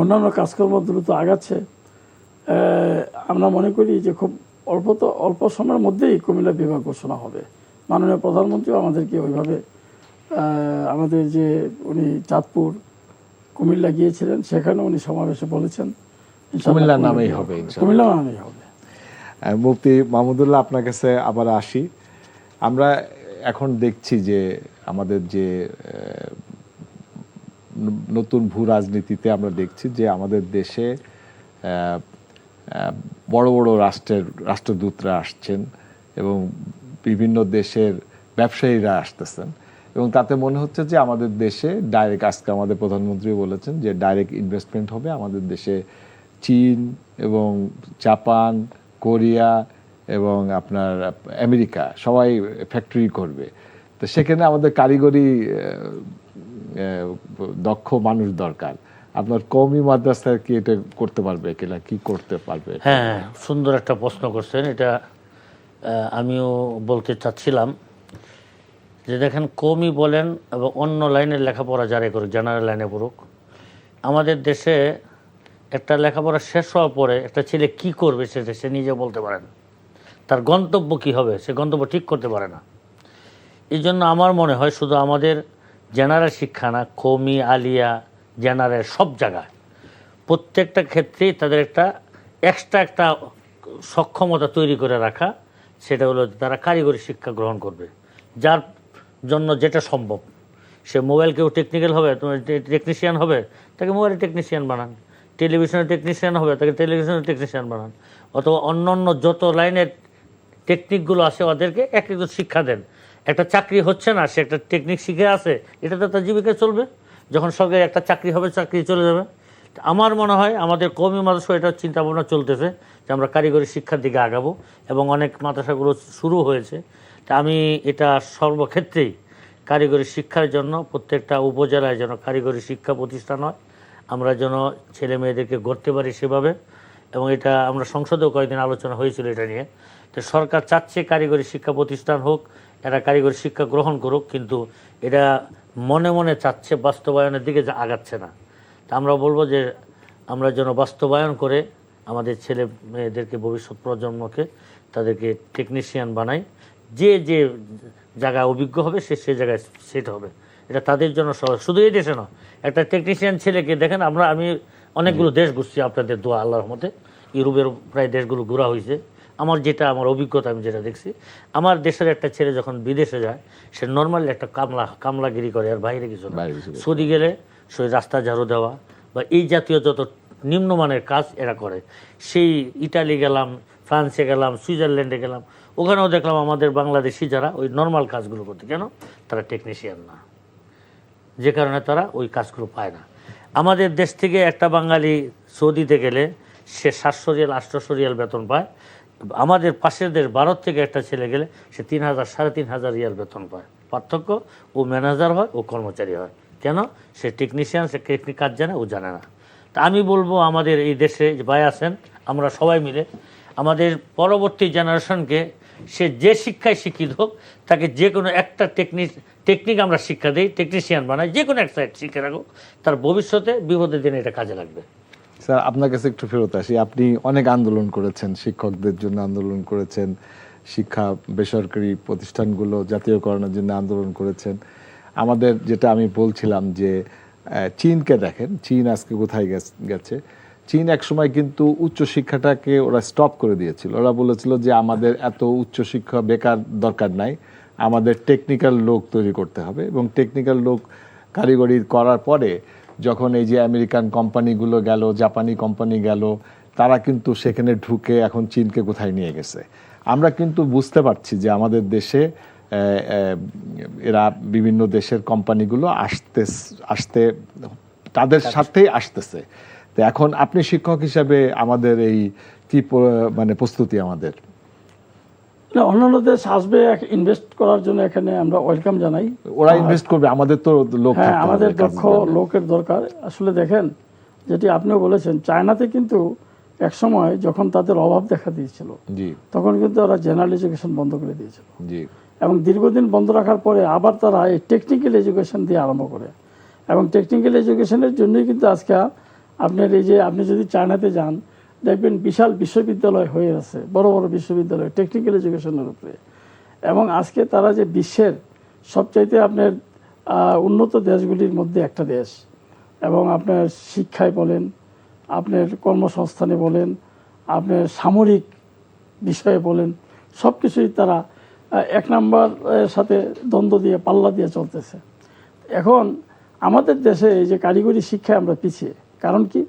অন্যান্য কাজকর্ম দ্রুত আগাচ্ছে। আমরা মনে করি যে খুব অল্প সময়ের মধ্যেই কুমিল্লা বিভাগ ঘোষণা হবে। মাননীয় প্রধানমন্ত্রীও আমাদেরকে ওইভাবে, আমাদের যে উনি চাঁদপুর কুমিল্লা গিয়েছিলেন, সেখানে উনি সমাবেশে বলেছেন কুমিল্লা নামেই হবে। কুমিল্লা নামেই হবে। মুফতি মাহমুদুল্লাহ, আপনার কাছে আবার আসি। আমরা এখন দেখছি যে আমাদের যে নতুন ভূ রাজনীতিতে আমরা দেখছি যে আমাদের দেশে বড় বড় রাষ্ট্রদূতরা আসছেন এবং বিভিন্ন দেশের ব্যবসায়ীরা আসতেছেন, এবং তাতে মনে হচ্ছে যে আমাদের দেশে ডাইরেক্ট, আজকে আমাদের প্রধানমন্ত্রী বলেছেন যে ডাইরেক্ট ইনভেস্টমেন্ট হবে আমাদের দেশে। চীন এবং জাপান, কোরিয়া এবং আপনার আমেরিকা সবাই ফ্যাক্টরি করবে, তো সেখানে আমাদের কারিগরি দক্ষ মানুষ দরকার। আপনার কওমি মাদ্রাসা কি এটা করতে পারবে কিনা, কি করতে পারবে? হ্যাঁ, সুন্দর একটা প্রশ্ন করছেন। এটা আমিও বলতে চাচ্ছিলাম যে দেখেন, কওমি বলেন এবং অন্য লাইনের লেখাপড়া যারাই করুক, জেনারেল লাইনে পড়ুক, আমাদের দেশে একটা লেখাপড়া শেষ হওয়ার পরে একটা ছেলে কি করবে সেটা সে নিজে বলতে পারে না। তার গন্তব্য কি হবে সে গন্তব্য ঠিক করতে পারে না। এই জন্য আমার মনে হয় শুধু আমাদের জেনারেল শিক্ষা না, কওমি, আলিয়া, জেনারেল সব জায়গায় প্রত্যেকটা ক্ষেত্রেই তাদের একটা এক্সট্রা একটা সক্ষমতা তৈরি করে রাখা, সেটা হলো তারা কারিগরি শিক্ষা গ্রহণ করবে। যার জন্য যেটা সম্ভব, সে মোবাইল কেউ টেকনিক্যাল হবে, তোমার টেকনিশিয়ান হবে, তাকে মোবাইলের টেকনিশিয়ান বানান। টেলিভিশনের টেকনিশিয়ান হবে, তাকে টেলিভিশনের টেকনিশিয়ান বানান। অথবা অন্য অন্য যত লাইনের টেকনিকগুলো আছে ওদেরকে এক একটু শিক্ষা দেন। একটা চাকরি হচ্ছে না, সে একটা টেকনিক শিখে আছে, এটাতে তার জীবিকা চলবে। যখন সরকারি একটা চাকরি হবে, চাকরি চলে যাবে। আমার মনে হয় আমাদের কওমি মাদ্রাসা এটা চিন্তা ভাবনা চলতেছে যে আমরা কারিগরি শিক্ষার দিকে আগাবো, এবং অনেক মাদ্রাসাগুলো শুরু হয়েছে। তা আমি এটা সর্বক্ষেত্রেই কারিগরি শিক্ষার জন্য প্রত্যেকটা উপজেলায় যেন কারিগরি শিক্ষা প্রতিষ্ঠান হয়, আমরা যেন ছেলে মেয়েদেরকে গড়তে পারি সেভাবে। এবং এটা আমরা সংসদেও কয়েকদিন আলোচনা হয়েছিল এটা নিয়ে। তো সরকার চাচ্ছে কারিগরি শিক্ষা প্রতিষ্ঠান হোক, এরা কারিগরি শিক্ষা গ্রহণ করুক, কিন্তু এটা মনে মনে চাচ্ছে, বাস্তবায়নের দিকে আগাচ্ছে না। তা আমরা বলবো যে আমরা যেন বাস্তবায়ন করে আমাদের ছেলে মেয়েদেরকে, ভবিষ্যৎ প্রজন্মকে তাদেরকে টেকনিশিয়ান বানাই। যে যে জায়গায় অভিজ্ঞ হবে সে জায়গায় সেট হবে। এটা তাদের জন্য সহজ। শুধু এই দেশে নয়, একটা টেকনিশিয়ান ছেলেকে দেখেন, আমি অনেকগুলো দেশ ঘুরছি আপনাদের দোয়া আল্লাহর রহমতে, ইউরোপের প্রায় দেশগুলো ঘোরা হয়েছে। আমার অভিজ্ঞতা, আমি যেটা দেখছি, আমার দেশের একটা ছেলে যখন বিদেশে যায়, সে নর্মালি একটা কামলাগিরি করে, আর বাইরে কিছু না। সৌদি গেলে সে রাস্তা ঝাড়ু দেওয়া বা এই জাতীয় যত নিম্নমানের কাজ এরা করে। সেই ইটালি গেলাম, ফ্রান্সে গেলাম, সুইজারল্যান্ডে গেলাম, ওখানেও দেখলাম আমাদের বাংলাদেশি যারা ওই নর্মাল কাজগুলো করতে, কেন তারা টেকনিশিয়ান না, যে কারণে তারা ওই কাজগুলো পায় না। আমাদের দেশ থেকে একটা বাঙালি সৌদিতে গেলে সে 700 রিয়াল 800 রিয়াল বেতন পায়। আমাদের পাশের দেশ ভারত থেকে একটা ছেলে গেলে সে 3000 3500 রিয়াল বেতন পায়। পার্থক্য, ও ম্যানেজার হয়, ও কর্মচারী হয়। কেন? সে টেকনিশিয়ান, সে টেকনিক কাজ জানে, ও জানে না। তা আমি বলবো আমাদের এই দেশে যে ভাই আছেন, আমরা সবাই মিলে আমাদের পরবর্তী জেনারেশনকে সে যে শিক্ষায় শিক্ষিত হোক, তাকে যে কোনো একটা টেকনিক আমরা শিক্ষা দিই, টেকনিশিয়ান বানাই, যে কোনো একটা শিক্ষা রাখুক, তার ভবিষ্যতে বিপদের দিনে এটা কাজে লাগবে। স্যার, আপনার কাছে একটু ফেরত আসি। আপনি অনেক আন্দোলন করেছেন, শিক্ষকদের জন্য আন্দোলন করেছেন, শিক্ষা বেসরকারি প্রতিষ্ঠানগুলো জাতীয়করণের জন্য আন্দোলন করেছেন। আমাদের যেটা আমি বলছিলাম যে চীনকে দেখেন, চীন আজকে কোথায় গেছে। চীন একসময় কিন্তু উচ্চশিক্ষাটাকে ওরা স্টপ করে দিয়েছিল। ওরা বলেছিল যে আমাদের এত উচ্চশিক্ষা বেকার দরকার নাই, আমাদের টেকনিক্যাল লোক তৈরি করতে হবে। এবং টেকনিক্যাল লোক কারিগরি করার পরে যখন এই যে আমেরিকান কোম্পানিগুলো গেল, জাপানি কোম্পানি গেল, তারা কিন্তু সেখানে ঢুকে এখন চীনকে কোথায় নিয়ে গেছে। আমরা কিন্তু বুঝতে পারছি যে আমাদের দেশে এরা বিভিন্ন দেশের কোম্পানিগুলো আসতে তাদের সাথেই আসতেছে। তো এখন আপনি শিক্ষক হিসাবে আমাদের এই কি মানে প্রস্তুতি আমাদের? অন্যান্য দেশ আসবে ইনভেস্ট করার জন্য, এখানে আমরা ওয়েলকাম জানাই। ওরা ইনভেস্ট করবে, আমাদের তো লোক, হ্যাঁ, আমাদের দক্ষ লোকের দরকার। আসলে দেখেন, যেটি আপনিও বলেছেন, চায়নাতে কিন্তু এক সময় যখন তাদের অভাব দেখা দিয়েছিল, তখন কিন্তু ওরা জেনারেল এডুকেশন বন্ধ করে দিয়েছিল। এবং দীর্ঘদিন বন্ধ রাখার পরে আবার তারা এই টেকনিক্যাল এডুকেশন দিয়ে আরম্ভ করে। এবং টেকনিক্যাল এডুকেশনের জন্যই কিন্তু আজকে আপনার এই যে, আপনি যদি চায়নাতে যান, দেখবেন বিশাল বিশ্ববিদ্যালয় হয়ে আছে, বড় বড় বিশ্ববিদ্যালয় টেকনিক্যাল এডুকেশনের উপরে। এবং আজকে তারা যে বিশ্বের সবচাইতে আপনার উন্নত দেশগুলির মধ্যে একটা দেশ। এবং আপনার শিক্ষায় বলেন, আপনার কর্মসংস্থানে বলেন, আপনার সামরিক বিষয়ে বলেন, সব কিছুই তারা এক নাম্বার সাথে দ্বন্দ্ব দিয়ে, পাল্লা দিয়ে চলতেছে। এখন আমাদের দেশে এই যে কারিগরি শিক্ষায় আমরা পিছিয়ে, কারণ কি?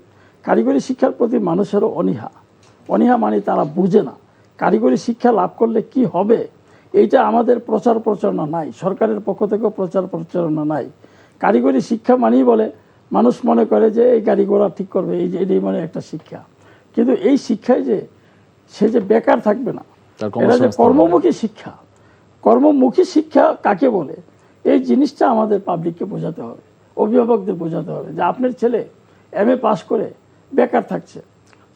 কারিগরি শিক্ষার প্রতি মানুষেরও অনীহা মানে তারা বুঝে না কারিগরি শিক্ষা লাভ করলে কি হবে। এইটা আমাদের প্রচার প্রচারণা নাই, সরকারের পক্ষ থেকেও প্রচার প্রচারণা নাই। কারিগরি শিক্ষা মানেই বলে মানুষ মনে করে যে এই গাড়ি ঘোড়া ঠিক করবে, এই যে এটাই মানে একটা শিক্ষা। কিন্তু এই শিক্ষায় যে সে যে বেকার থাকবে না, তার এটা যে কর্মসংস্থান কর্মমুখী শিক্ষা, কর্মমুখী শিক্ষা কাকে বলে এই জিনিসটা আমাদের পাবলিককে বোঝাতে হবে, অভিভাবকদের বোঝাতে হবে যে আপনার ছেলে MA পাস করে বেকার থাকছে,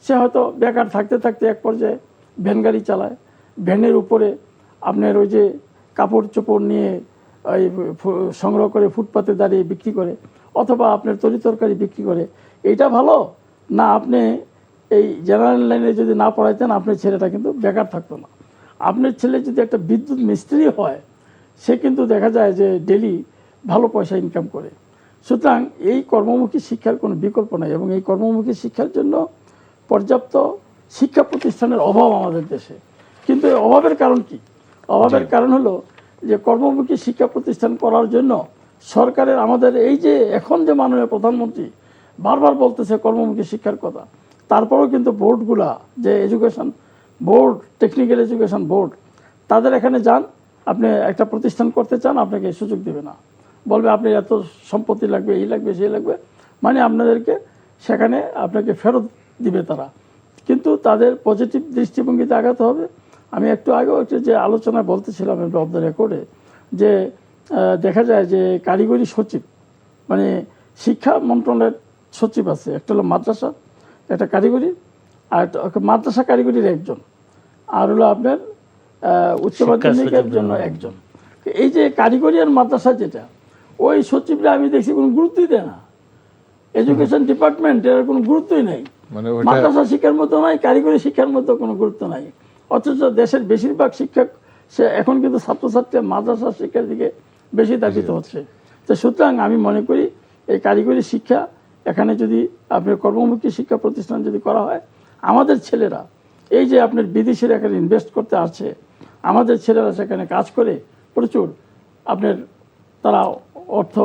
সে হয়তো বেকার থাকতে থাকতে এক পর্যায়ে ভ্যান গাড়ি চালায়, ভ্যানের উপরে আপনার ওই যে কাপড় চোপড় নিয়ে ওই সংগ্রহ করে ফুটপাতে দাঁড়িয়ে বিক্রি করে, অথবা আপনার তরিতরকারি বিক্রি করে। এইটা ভালো না? আপনি এই জেনারেল লাইনে যদি না পড়াইতেন আপনার ছেলেটা কিন্তু বেকার থাকতো না। আপনার ছেলে যদি একটা বিদ্যুৎ মিস্ত্রি হয়, সে কিন্তু দেখা যায় যে ডেলি ভালো পয়সা ইনকাম করে। সুতরাং এই কর্মমুখী শিক্ষার কোনো বিকল্প নাই, এবং এই কর্মমুখী শিক্ষার জন্য পর্যাপ্ত শিক্ষা প্রতিষ্ঠানের অভাব আমাদের দেশে। কিন্তু এই অভাবের কারণ কি? অভাবের কারণ হলো যে কর্মমুখী শিক্ষা প্রতিষ্ঠান করার জন্য সরকারের, আমাদের এই যে এখন যে মাননীয় প্রধানমন্ত্রী বারবার বলতেছে কর্মমুখী শিক্ষার কথা, তারপরেও কিন্তু বোর্ডগুলা, যে education board, technical education board, তাদের এখানে যান, আপনি একটা প্রতিষ্ঠান করতে চান, আপনাকে সুযোগ দেবে না, বলবে আপনি এত সম্পত্তি লাগবে, এই লাগবে, সেই লাগবে, মানে আপনাদেরকে সেখানে আপনাকে ফেরত দিবে তারা। কিন্তু তাদের পজিটিভ দৃষ্টিভঙ্গিতে আগাতে হবে। আমি একটু আগেও একটু যে আলোচনায় বলতেছিলাম অফ দ্য রেকর্ডে, যে দেখা যায় যে কারিগরি সচিব, মানে শিক্ষা মন্ত্রণালয়ের সচিব আছে, একটা হলো মাদ্রাসা, একটা কারিগরি, আর মাদ্রাসা কারিগরির একজন, আর হলো আপনার উচ্চ মাধ্যমিকের জন্য একজন। এই যে কারিগরি আর মাদ্রাসা যেটা, ওই সচিবরা আমি দেখছি কোনো গুরুত্বই দেয় না। এডুকেশন ডিপার্টমেন্ট এর কোনো গুরুত্বই নাই, মানে মাদ্রাসা শিক্ষার মতো নাই, কারিগরি শিক্ষার মতো কোনো গুরুত্ব নাই। অথচ দেশের বেশিরভাগ শিক্ষক সে এখন কিন্তু ছাত্রছাত্রীরা মাদ্রাসা শিক্ষার দিকে বেশি ধাবিত হচ্ছে। তো সুতরাং আমি মনে করি এই কারিগরি শিক্ষা এখানে যদি আপনার কর্মমুখী শিক্ষা প্রতিষ্ঠান যদি করা হয়, আমাদের ছেলেরা এই যে আপনার বিদেশিরা এখানে ইনভেস্ট করতে আসছে, আমাদের ছেলেরা সেখানে কাজ করে প্রচুর আপনার তারা অর্থ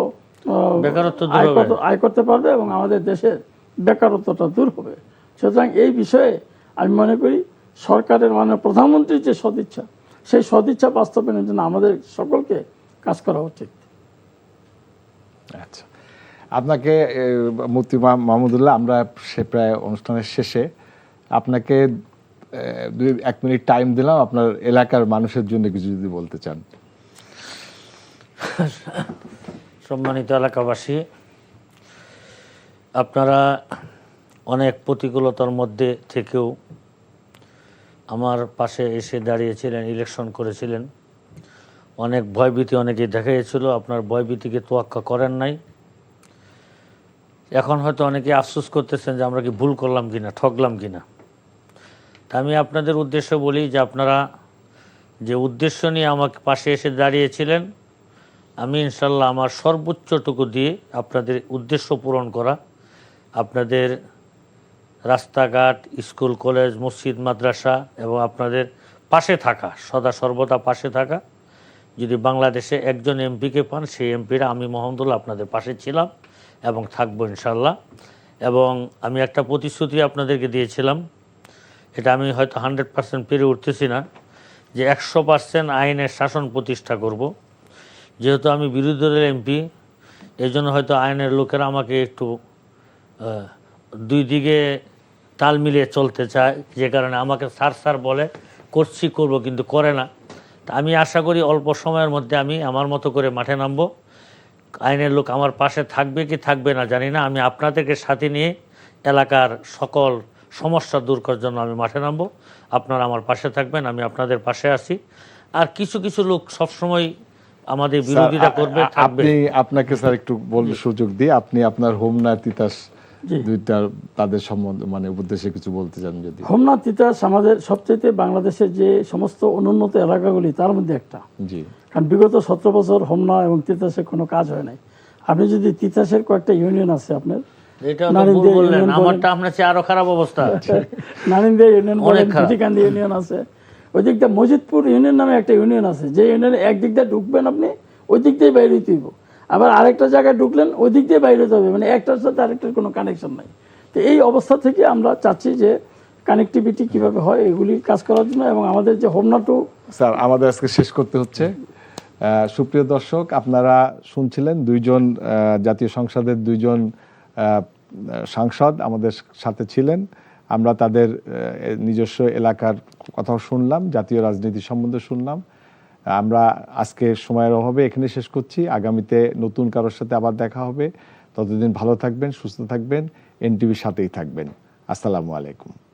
আয় করতে পারবে, এবং আমাদের দেশের বেকারত্বটা দূর হবে। সুতরাং এই বিষয়ে আমি মনে করি সরকারের মাননীয় প্রধানমন্ত্রীর যে সদিচ্ছা, সেই সদিচ্ছা বাস্তবায়নের জন্য আমাদের সকলকে কাজ করা উচিত। আচ্ছা, আপনাকে মুফতি মাহমুদুল্লাহ, আমরা সে প্রায় অনুষ্ঠানের শেষে আপনাকে 1 মিনিট টাইম দিলাম, আপনার এলাকার মানুষের জন্য কিছু যদি বলতে চান। সম্মানিত এলাকাবাসী, আপনারা অনেক প্রতিকূলতার মধ্যে থেকেও আমার পাশে এসে দাঁড়িয়েছিলেন, ইলেকশন করেছিলেন। অনেক ভয়ভীতি অনেকে দেখাইছিল, আপনার ভয়ভীতিকে তোয়াক্কা করেন নাই। এখন হয়তো অনেকে আফসোস করতেছেন যে আমরা কি ভুল করলাম কিনা, ঠকলাম কিনা। তা আমি আপনাদের উদ্দেশ্যে বলি যে আপনারা যে উদ্দেশ্য নিয়ে আমাকে পাশে এসে দাঁড়িয়েছিলেন, আমি ইনশাল্লাহ আমার সর্বোচ্চটুকু দিয়ে আপনাদের উদ্দেশ্য পূরণ করা, আপনাদের রাস্তাঘাট, স্কুল, কলেজ, মসজিদ, মাদ্রাসা এবং আপনাদের পাশে থাকা, সদা সর্বদা পাশে থাকা। যদি বাংলাদেশে একজন এমপিকে পান, সেই এমপিরা আমি মাহমুদুল্লাহ আপনাদের পাশে ছিলাম এবং থাকবো ইনশাল্লাহ। এবং আমি একটা প্রতিশ্রুতি আপনাদেরকে দিয়েছিলাম, এটা আমি হয়তো 100% পেরে উঠতেছি না, যে 100% আইনের শাসন প্রতিষ্ঠা করব। যেহেতু আমি বিরোধী দলের এমপি, এই জন্য হয়তো আইনের লোকেরা আমাকে একটু দুই দিকে তাল মিলিয়ে চলতে চায়, যে কারণে আমাকে স্যার বলে, করছি, করব, কিন্তু করে না। তা আমি আশা করি অল্প সময়ের মধ্যে আমি আমার মতো করে মাঠে নামবো। আইনের লোক আমার পাশে থাকবে কি থাকবে না জানি না, আমি আপনাদেরকে সাথে নিয়ে এলাকার সকল সমস্যা দূর করার জন্য আমি মাঠে নামবো। আপনারা আমার পাশে থাকবেন, আমি আপনাদের পাশে আছি। আর কিছু কিছু লোক সবসময় আমাদের বিরোধিতা করবে, থাকবে। আপনাকে স্যার একটু বলতে সুযোগ দিয়ে আপনি আপনার হোমনা তিতাস দুইটা তাদের সম্বন্ধে মানে উদ্দেশ্যে কিছু বলতে চান যদি। হোমনা তিতাস আমাদের সবচেয়ে বাংলাদেশের যে সমস্ত অনুন্নত এলাকাগুলি তার মধ্যে একটা। জি, কারণ বিগত 17 বছর হোমনা এবং তিতাসে কোনো কাজ হয় নাই। আপনি যদি তিতাসের কয়েকটা ইউনিয়ন আছে আপনার, আরো খারাপ অবস্থা, নারিন্দিয়া ইউনিয়ন বলেন, কুটিকান্দি ইউনিয়ন আছে, ওই দিকটা মজিদপুর ইউনিয়ন নামে একটা ইউনিয়ন আছে, যে ইউনিয়নে একদিক দিয়ে ঢুকবেন আপনি, ওই দিক দিয়ে বাইরে হইতে হইব, আবার আরেকটা জায়গায় ঢুকলেন ওই দিক দিয়ে বাইরে হতে হবে, মানে একটার সাথে আরেকটার কোনো কানেকশন নাই। তো এই অবস্থা থেকে আমরা চাচ্ছি যে কানেক্টিভিটি কিভাবে হয় এগুলি কাজ করার জন্য, এবং আমাদের যে হোমনা টু। স্যার, আমাদের আজকে শেষ করতে হচ্ছে। সুপ্রিয় দর্শক, আপনারা শুনছিলেন দুইজন জাতীয় সংসদের দুইজন সাংসদ আমাদের সাথে ছিলেন, আমরা তাদের নিজস্ব এলাকার কথাও শুনলাম, জাতীয় রাজনীতি সম্বন্ধে শুনলাম। আমরা আজকে সময়ের অভাবে এখানে শেষ করছি। আগামীতে নতুন কারোর সাথে আবার দেখা হবে। ততদিন ভালো থাকবেন, সুস্থ থাকবেন, এনটিভির সাথেই থাকবেন। আসসালামু আলাইকুম।